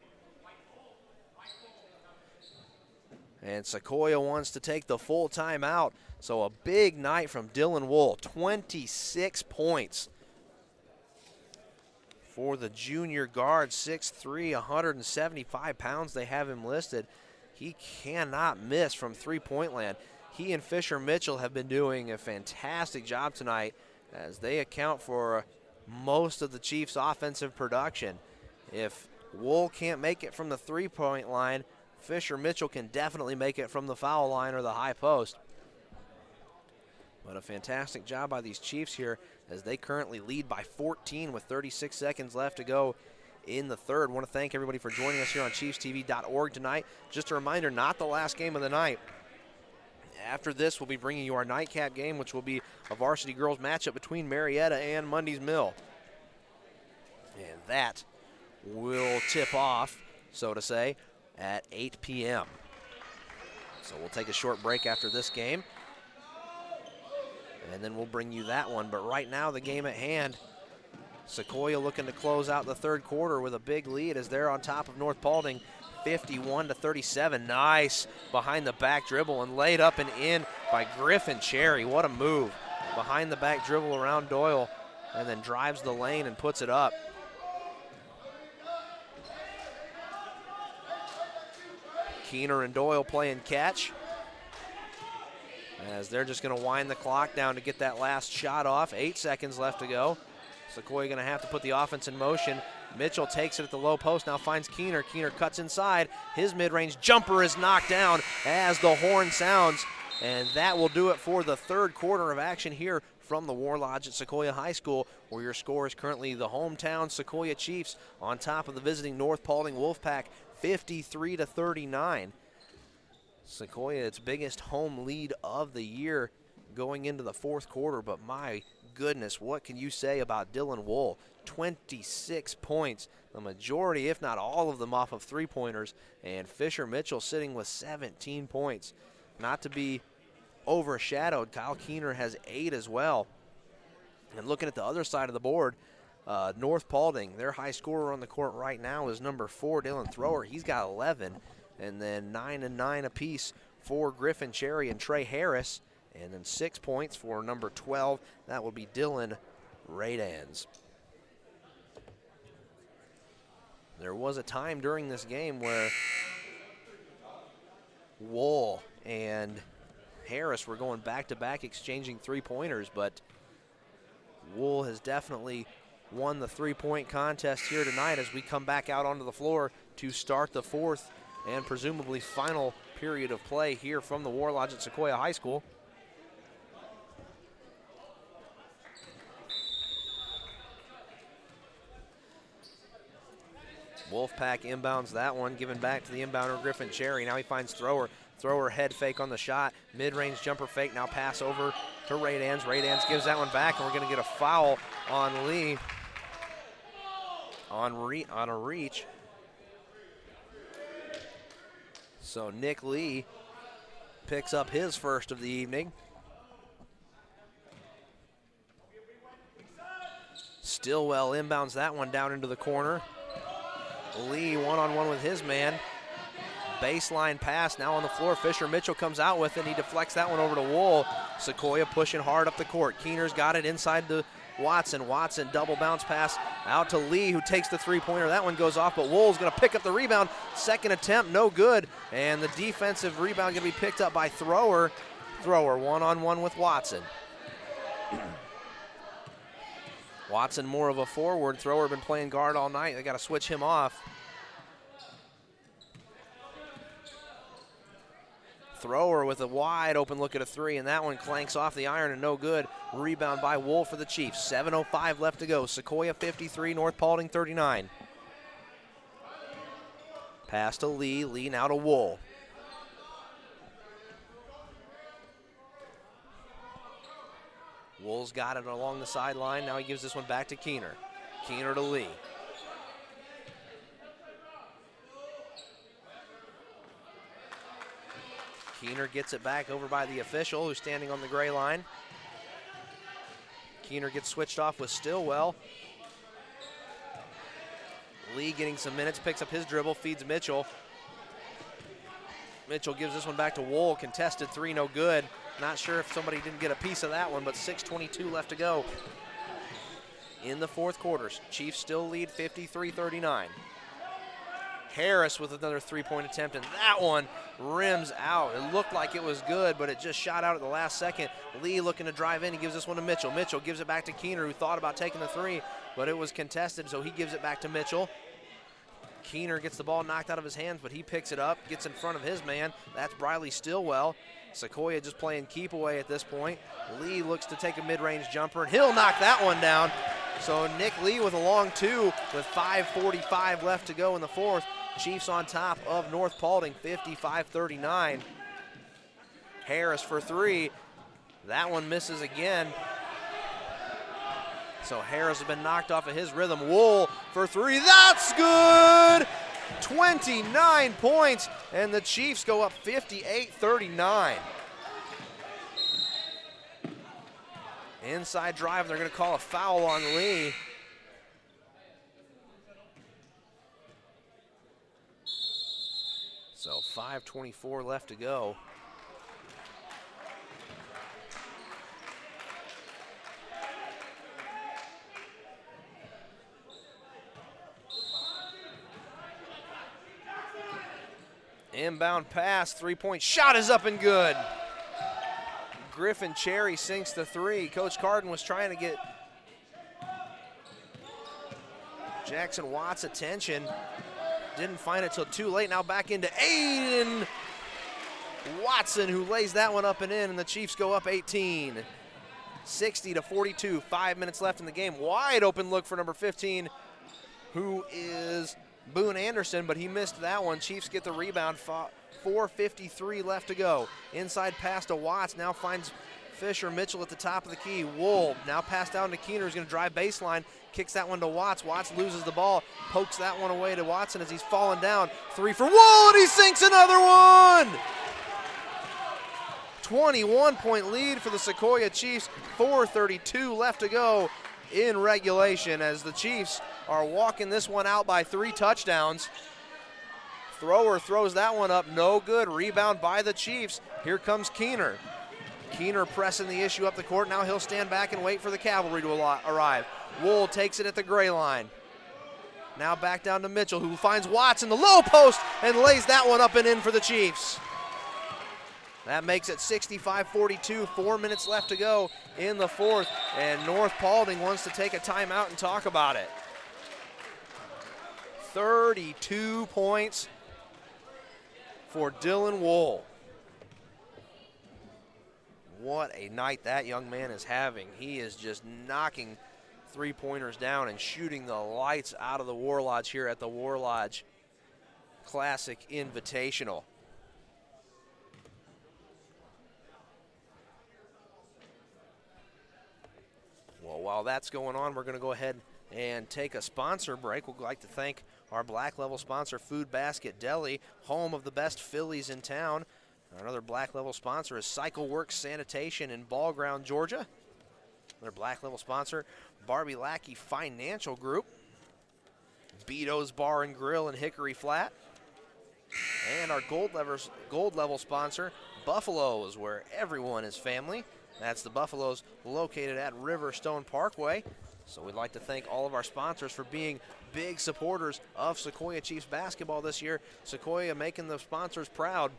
And Sequoia wants to take the full timeout. So a big night from Dylan Wool, 26 points for the junior guard, 6'3", 175 pounds. They have him listed. He cannot miss from three-point land. He and Fisher Mitchell have been doing a fantastic job tonight as they account for most of the Chiefs' offensive production. If Wool can't make it from the three-point line, Fisher Mitchell can definitely make it from the foul line or the high post. But a fantastic job by these Chiefs here as they currently lead by 14 with 36 seconds left to go in the third. I want to thank everybody for joining us here on ChiefsTV.org tonight. Just a reminder, not the last game of the night. After this, we'll be bringing you our nightcap game, which will be a varsity girls matchup between Marietta and Mundy's Mill. And that will tip off, so to say, at 8 p.m. So we'll take a short break after this game, and then we'll bring you that one. But right now, the game at hand, Sequoia looking to close out the third quarter with a big lead as they're on top of North Paulding, 51-37. Nice behind the back dribble and laid up and in by Griffin Cherry. What a move. Behind the back dribble around Doyle and then drives the lane and puts it up. Keener and Doyle playing catch as they're just going to wind the clock down to get that last shot off. 8 seconds left to go. Sequoia going to have to put the offense in motion. Mitchell takes it at the low post, now finds Keener. Keener cuts inside. His mid-range jumper is knocked down as the horn sounds, and that will do it for the third quarter of action here from the War Lodge at Sequoia High School, where your score is currently the hometown Sequoia Chiefs on top of the visiting North Paulding Wolfpack, 53-39. Sequoia, its biggest home lead of the year going into the fourth quarter, but my goodness, what can you say about Dylan Wool? 26 points, the majority, if not all of them, off of three-pointers, and Fisher Mitchell sitting with 17 points. Not to be overshadowed, Kyle Keener has 8 as well. And looking at the other side of the board, North Paulding, their high scorer on the court right now is number 4, Dylan Thrower. He's got 11. And then 9 and 9 apiece for Griffin Cherry and Trey Harris. And then 6 points for number 12. That will be Dylan Radans. There was a time during this game where Wool and Harris were going back-to-back exchanging three-pointers, but Wool has definitely won the three-point contest here tonight as we come back out onto the floor to start the fourth and presumably final period of play here from the War Lodge at Sequoia High School. Wolfpack inbounds that one, given back to the inbounder Griffin Cherry. Now he finds Thrower. Thrower head fake on the shot. Mid-range jumper fake. Now pass over to Radans. Radans gives that one back, and we're going to get a foul on Lee on a reach. So Nick Lee picks up his first of the evening. Stillwell inbounds that one down into the corner. Lee one-on-one with his man. Baseline pass now on the floor. Fisher Mitchell comes out with it. He deflects that one over to Wool. Sequoia pushing hard up the court. Keener's got it inside to Watson. Watson double bounce pass out to Lee, who takes the three-pointer. That one goes off, but Wool's going to pick up the rebound. Second attempt, no good. And the defensive rebound going to be picked up by Thrower. Thrower one-on-one with Watson. Watson more of a forward. Thrower been playing guard all night. They got to switch him off. Thrower with a wide open look at a three, and that one clanks off the iron and no good. Rebound by Wool for the Chiefs. 7:05 left to go. Sequoia 53, North Paulding 39. Pass to Lee. Lee now to Wool. Wool's got it along the sideline. Now he gives this one back to Keener. Keener to Lee. Keener gets it back over by the official, who's standing on the gray line. Keener gets switched off with Stillwell. Lee getting some minutes, picks up his dribble, feeds Mitchell. Mitchell gives this one back to Wool. Contested three, no good. Not sure if somebody didn't get a piece of that one, but 6:22 left to go in the fourth quarter. Chiefs still lead 53-39. Harris with another three-point attempt, and that one rims out. It looked like it was good, but it just shot out at the last second. Lee looking to drive in. He gives this one to Mitchell. Mitchell gives it back to Keener, who thought about taking the three, but it was contested, so he gives it back to Mitchell. Keener gets the ball knocked out of his hands, but he picks it up, gets in front of his man. That's Briley Stillwell. Sequoia just playing keep away at this point. Lee looks to take a mid-range jumper, and he'll knock that one down. So Nick Lee with a long two with 5:45 left to go in the fourth. Chiefs on top of North Paulding, 55-39. Harris for three. That one misses again. So Harris has been knocked off of his rhythm. Wool for three. That's good! 29 points, and the Chiefs go up 58-39. Inside drive, they're going to call a foul on Lee. So 5:24 left to go. Inbound pass, three-point shot is up and good. Griffin Cherry sinks the three. Coach Carden was trying to get Jackson Watt's attention. Didn't find it till too late. Now back into Aiden Watson, who lays that one up and in, and the Chiefs go up 18. 60-42, 5 minutes left in the game. Wide open look for number 15, who is Boone Anderson, but he missed that one. Chiefs get the rebound. 4:53 left to go. Inside pass to Watts. Now finds Fisher Mitchell at the top of the key. Wool now passed down to Keener, who's going to drive baseline, kicks that one to Watts. Watts loses the ball, pokes that one away to Watson as he's falling down. 3 for Wool, and he sinks another one! 21-point lead for the Sequoia Chiefs, 4:32 left to go in regulation as the Chiefs are walking this one out by 3 touchdowns. Thrower throws that one up, no good. Rebound by the Chiefs. Here comes Keener. Keener pressing the issue up the court. Now he'll stand back and wait for the cavalry to arrive. Wool takes it at the gray line. Now back down to Mitchell, who finds Watts in the low post and lays that one up and in for the Chiefs. That makes it 65-42, 4 minutes left to go in the fourth, and North Paulding wants to take a timeout and talk about it. 32 points for Dylan Wool. What a night that young man is having. He is just knocking three-pointers down and shooting the lights out of the War Lodge here at the War Lodge Classic Invitational. Well, while that's going on, we're going to go ahead and take a sponsor break. We'd like to thank our Black Level sponsor, Food Basket Deli, home of the best Phillies in town. Another Black Level sponsor is Cycle Works Sanitation in Ball Ground, Georgia. Another Black Level sponsor, Barbie Lackey Financial Group, Beato's Bar and Grill in Hickory Flat, and our Gold Level sponsor, Buffalo's, where everyone is family. That's the Buffalo's located at Riverstone Parkway. So we'd like to thank all of our sponsors for being big supporters of Sequoia Chiefs basketball this year. Sequoia making the sponsors proud,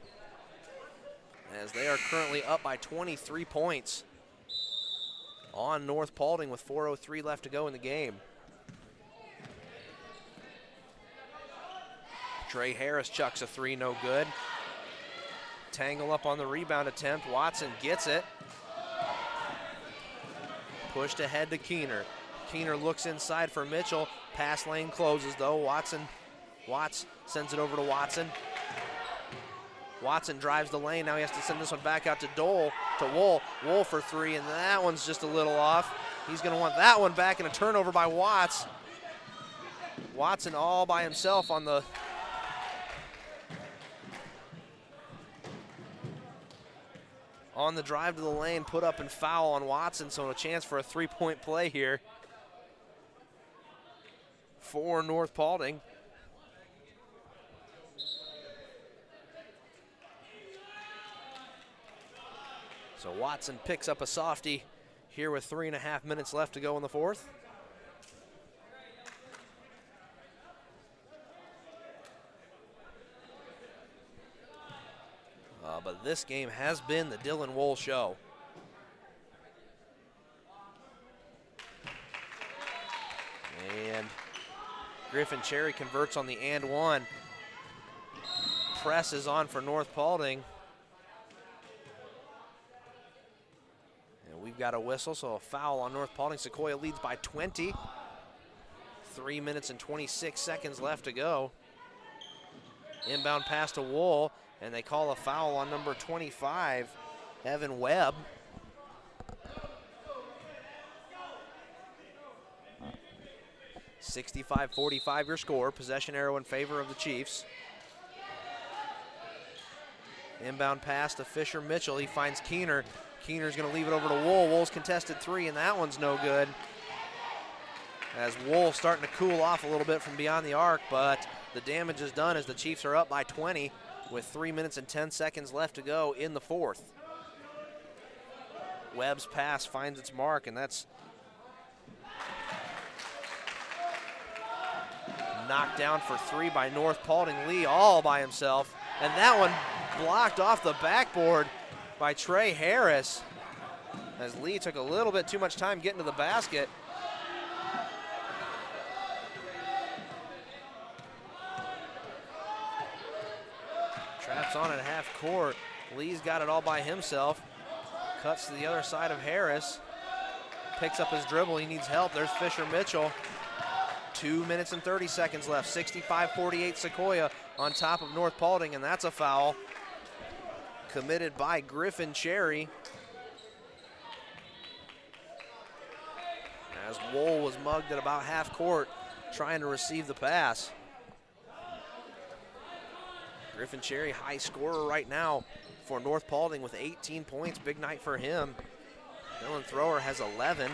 as they are currently up by 23 points on North Paulding with 4:03 left to go in the game. Trey Harris chucks a 3, no good. Tangle up on the rebound attempt. Watson gets it. Pushed ahead to Keener. Keener looks inside for Mitchell. Pass lane closes though. Watts sends it over to Watson. Watson drives the lane. Now he has to send this one back out to Wool. Wool for 3, and that one's just a little off. He's going to want that one back, and a turnover by Watts. Watson all by himself on the drive to the lane, put up and foul on Watson, so a chance for a 3-point play here for North Paulding. So Watson picks up a softie here with 3.5 minutes left to go in the fourth. But this game has been the Dylan Wool show. And Griffin Cherry converts on the and one. Press is on for North Paulding. And we've got a whistle, so a foul on North Paulding. Sequoia leads by 20. 3 minutes and 26 seconds left to go. Inbound pass to Wool. And they call a foul on number 25, Evan Webb. (65-45) your score. Possession arrow in favor of the Chiefs. Inbound pass to Fisher Mitchell. He finds Keener. Keener's going to leave it over to Wool. Wool's contested 3, and that one's no good. As Wool starting to cool off a little bit from beyond the arc, but the damage is done as the Chiefs are up by 20. With 3 minutes and 10 seconds left to go in the fourth. Webb's pass finds its mark, and that's knocked down for 3 by North Paulding. Lee all by himself, and that one blocked off the backboard by Trey Harris, as Lee took a little bit too much time getting to the basket. Traps on at half court. Lee's got it all by himself. Cuts to the other side of Harris. Picks up his dribble. He needs help. There's Fisher Mitchell. 2 minutes and 30 seconds left. 65-48 Sequoia on top of North Paulding, and that's a foul committed by Griffin Cherry. as Wool was mugged at about half court trying to receive the pass. Griffin Cherry, high scorer right now for North Paulding with 18 points. Big night for him. Dylan Thrower has 11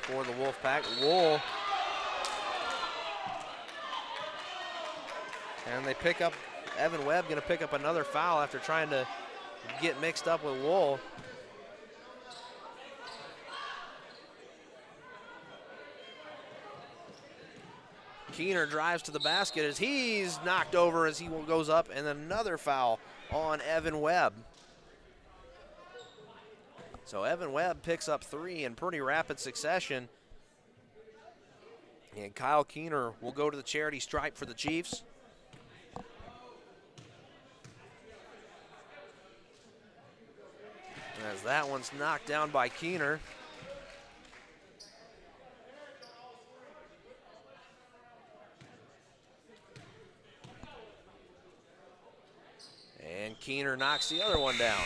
for the Wolfpack. Wool. And they pick up, Evan Webb going to pick up another foul after trying to get mixed up with Wool. Keener drives to the basket as he's knocked over as he goes up, and then another foul on Evan Webb. So Evan Webb picks up 3 in pretty rapid succession. And Kyle Keener will go to the charity stripe for the Chiefs. As that one's knocked down by Keener. And Keener knocks the other one down.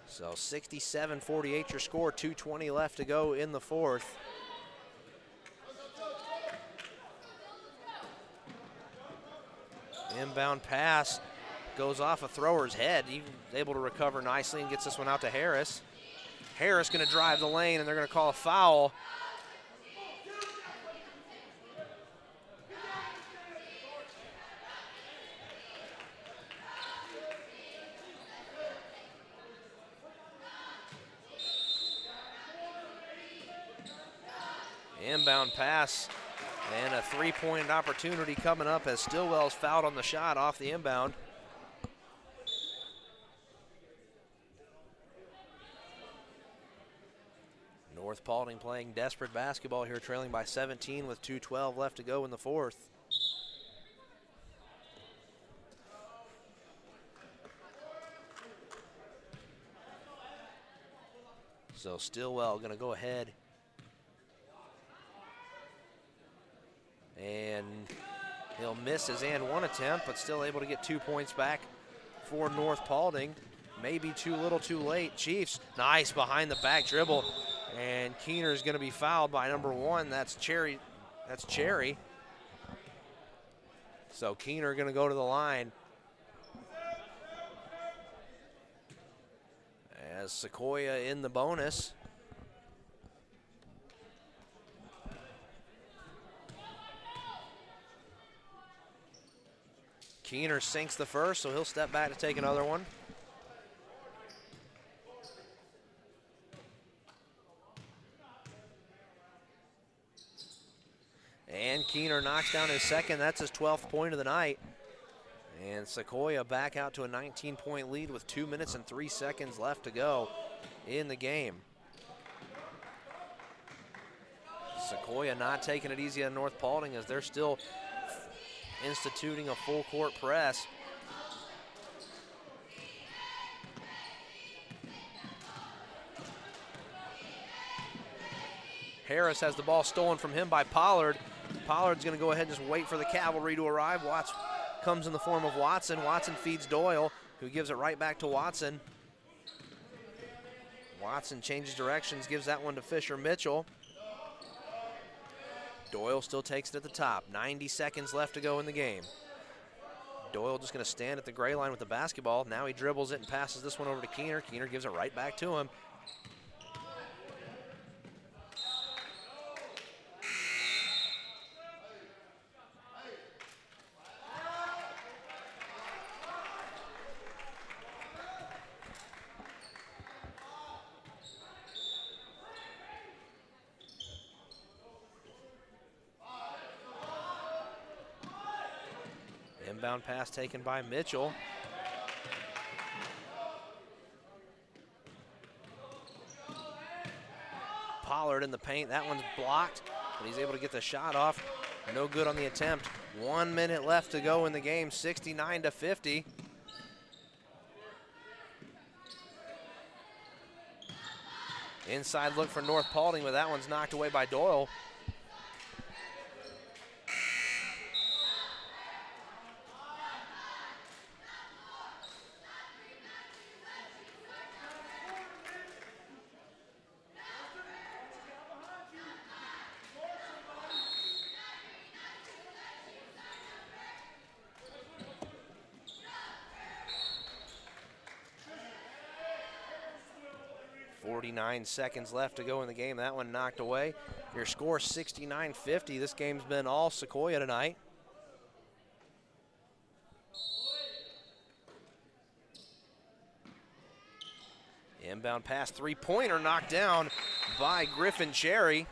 So 67-48 your score, 2:20 left to go in the fourth. Inbound pass goes off a Thrower's head. He's able to recover nicely and gets this one out to Harris. Harris going to drive the lane, and they're going to call a foul. Inbound pass and a three-point opportunity coming up as Stillwell's fouled on the shot off the inbound. North Paulding playing desperate basketball here, trailing by 17 with 2:12 left to go in the fourth. So Stillwell going to go ahead and he'll miss his and one attempt, but still able to get 2 points back for North Paulding. Maybe too little too late. Chiefs, nice behind the back dribble. And Keener's going to be fouled by number 1. That's Cherry. So Keener going to go to the line. As Sequoia in the bonus. Keener sinks the first, so he'll step back to take another one. And Keener knocks down his second. That's his 12th point of the night. And Sequoia back out to a 19-point lead with 2 minutes and 3 seconds left to go in the game. Sequoia not taking it easy on North Paulding as they're still instituting a full court press. Harris has the ball stolen from him by Pollard. Pollard's going to go ahead and just wait for the cavalry to arrive. Watts comes in the form of Watson. Watson feeds Doyle, who gives it right back to Watson. Watson changes directions, gives that one to Fisher Mitchell. Doyle still takes it at the top. 90 seconds left to go in the game. Doyle just going to stand at the gray line with the basketball. Now he dribbles it and passes this one over to Keener. Keener gives it right back to him. Inbound pass taken by Mitchell. Pollard in the paint. That one's blocked, but he's able to get the shot off. No good on the attempt. 1 minute left to go in the game, 69-50. Inside look for North Paulding, but that one's knocked away by Doyle. 49 seconds left to go in the game. That one knocked away. Your score 69-50. This game's been all Sequoia tonight. Inbound pass, three-pointer knocked down by Griffin Cherry.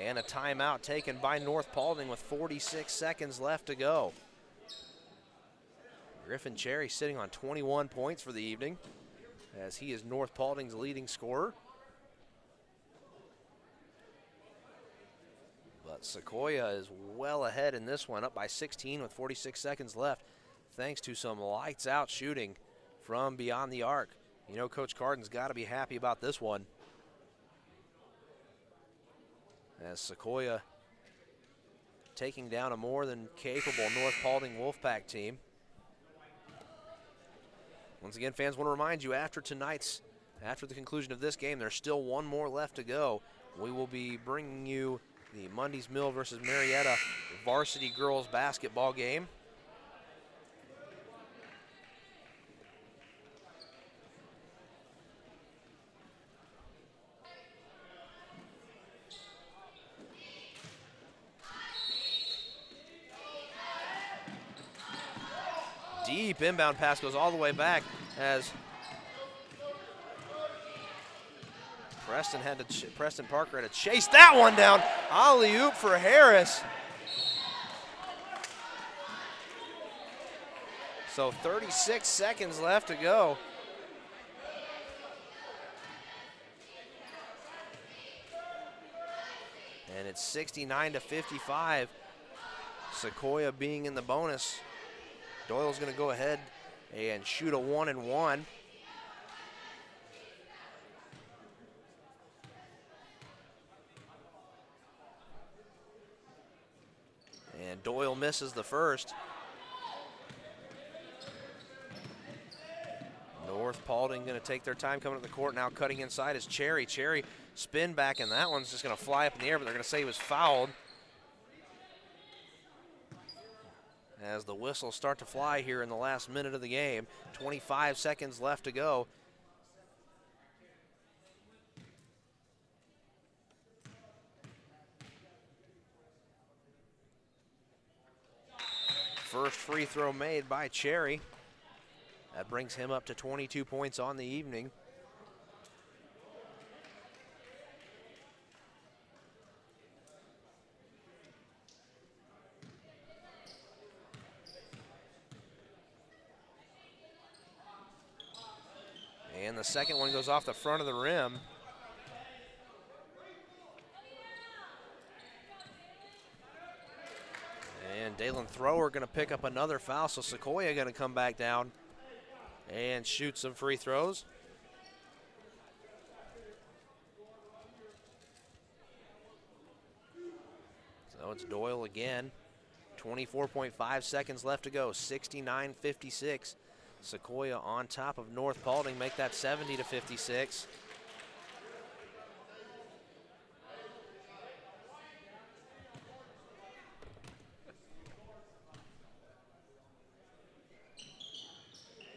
And a timeout taken by North Paulding with 46 seconds left to go. Griffin Cherry sitting on 21 points for the evening, as he is North Paulding's leading scorer. But Sequoia is well ahead in this one, up by 16 with 46 seconds left, thanks to some lights-out shooting from beyond the arc. You know, Coach Cardin's got to be happy about this one, as Sequoia taking down a more than capable North Paulding Wolfpack team. Once again, fans, want to remind you, after the conclusion of this game, there's still one more left to go. We will be bringing you the Mundy's Mill versus Marietta varsity girls basketball game. Deep inbound pass goes all the way back as Preston Parker had to chase that one down. Alley-oop for Harris. So 36 seconds left to go. And it's 69-55. Sequoia being in the bonus. Doyle's going to go ahead and shoot a 1-and-1. And Doyle misses the first. North Paulding going to take their time coming to the court. Now cutting inside is Cherry. Cherry spin back, and that one's just going to fly up in the air, but they're going to say he was fouled. As the whistles start to fly here in the last minute of the game. 25 seconds left to go. First free throw made by Cherry. That brings him up to 22 points on the evening. And the second one goes off the front of the rim. And Dalen Thrower going to pick up another foul, so Sequoia going to come back down and shoot some free throws. So it's Doyle again. 24.5 seconds left to go, 69-56. Sequoia on top of North Paulding, make that 70-56.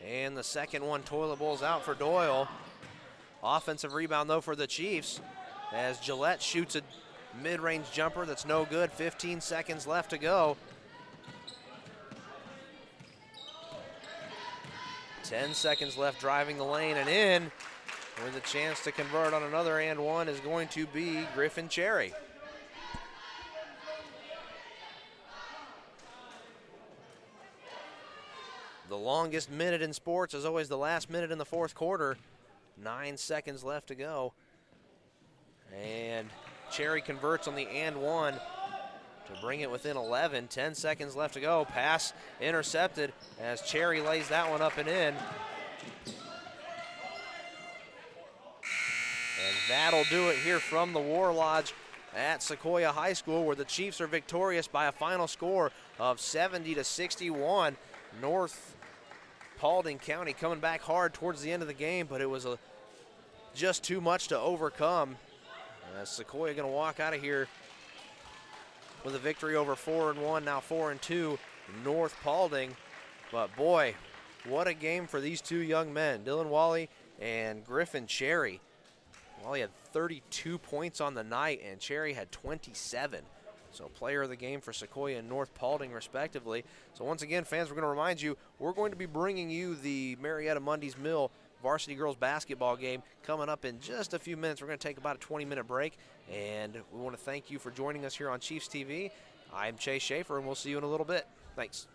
And the second one, toilet bowls out for Doyle. Offensive rebound, though, for the Chiefs, as Gillette shoots a mid-range jumper that's no good. 15 seconds left to go. 10 seconds left, driving the lane and in with a chance to convert on another and one is going to be Griffin Cherry. The longest minute in sports is always the last minute in the fourth quarter. 9 seconds left to go. And Cherry converts on the and one to bring it within 11. 10 seconds left to go. Pass intercepted as Cherry lays that one up and in. And that'll do it here from the War Lodge at Sequoia High School, where the Chiefs are victorious by a final score of 70-61. North Paulding County coming back hard towards the end of the game, but it was just too much to overcome. Sequoia going to walk out of here with a victory over 4-1, now 4-2 North Paulding. But boy, what a game for these two young men. Dylan Wally And Griffin Cherry, well, he had 32 points on the night, and Cherry had 27. So player of the game for Sequoia and North Paulding, respectively. So once again, fans, we're going to remind you, we're going to be bringing you the Marietta Mundy's Mill varsity girls basketball game coming up in just a few minutes. We're going to take about a 20-minute break, and we want to thank you for joining us here on Chiefs TV. I'm Chase Schaefer, and we'll see you in a little bit. Thanks.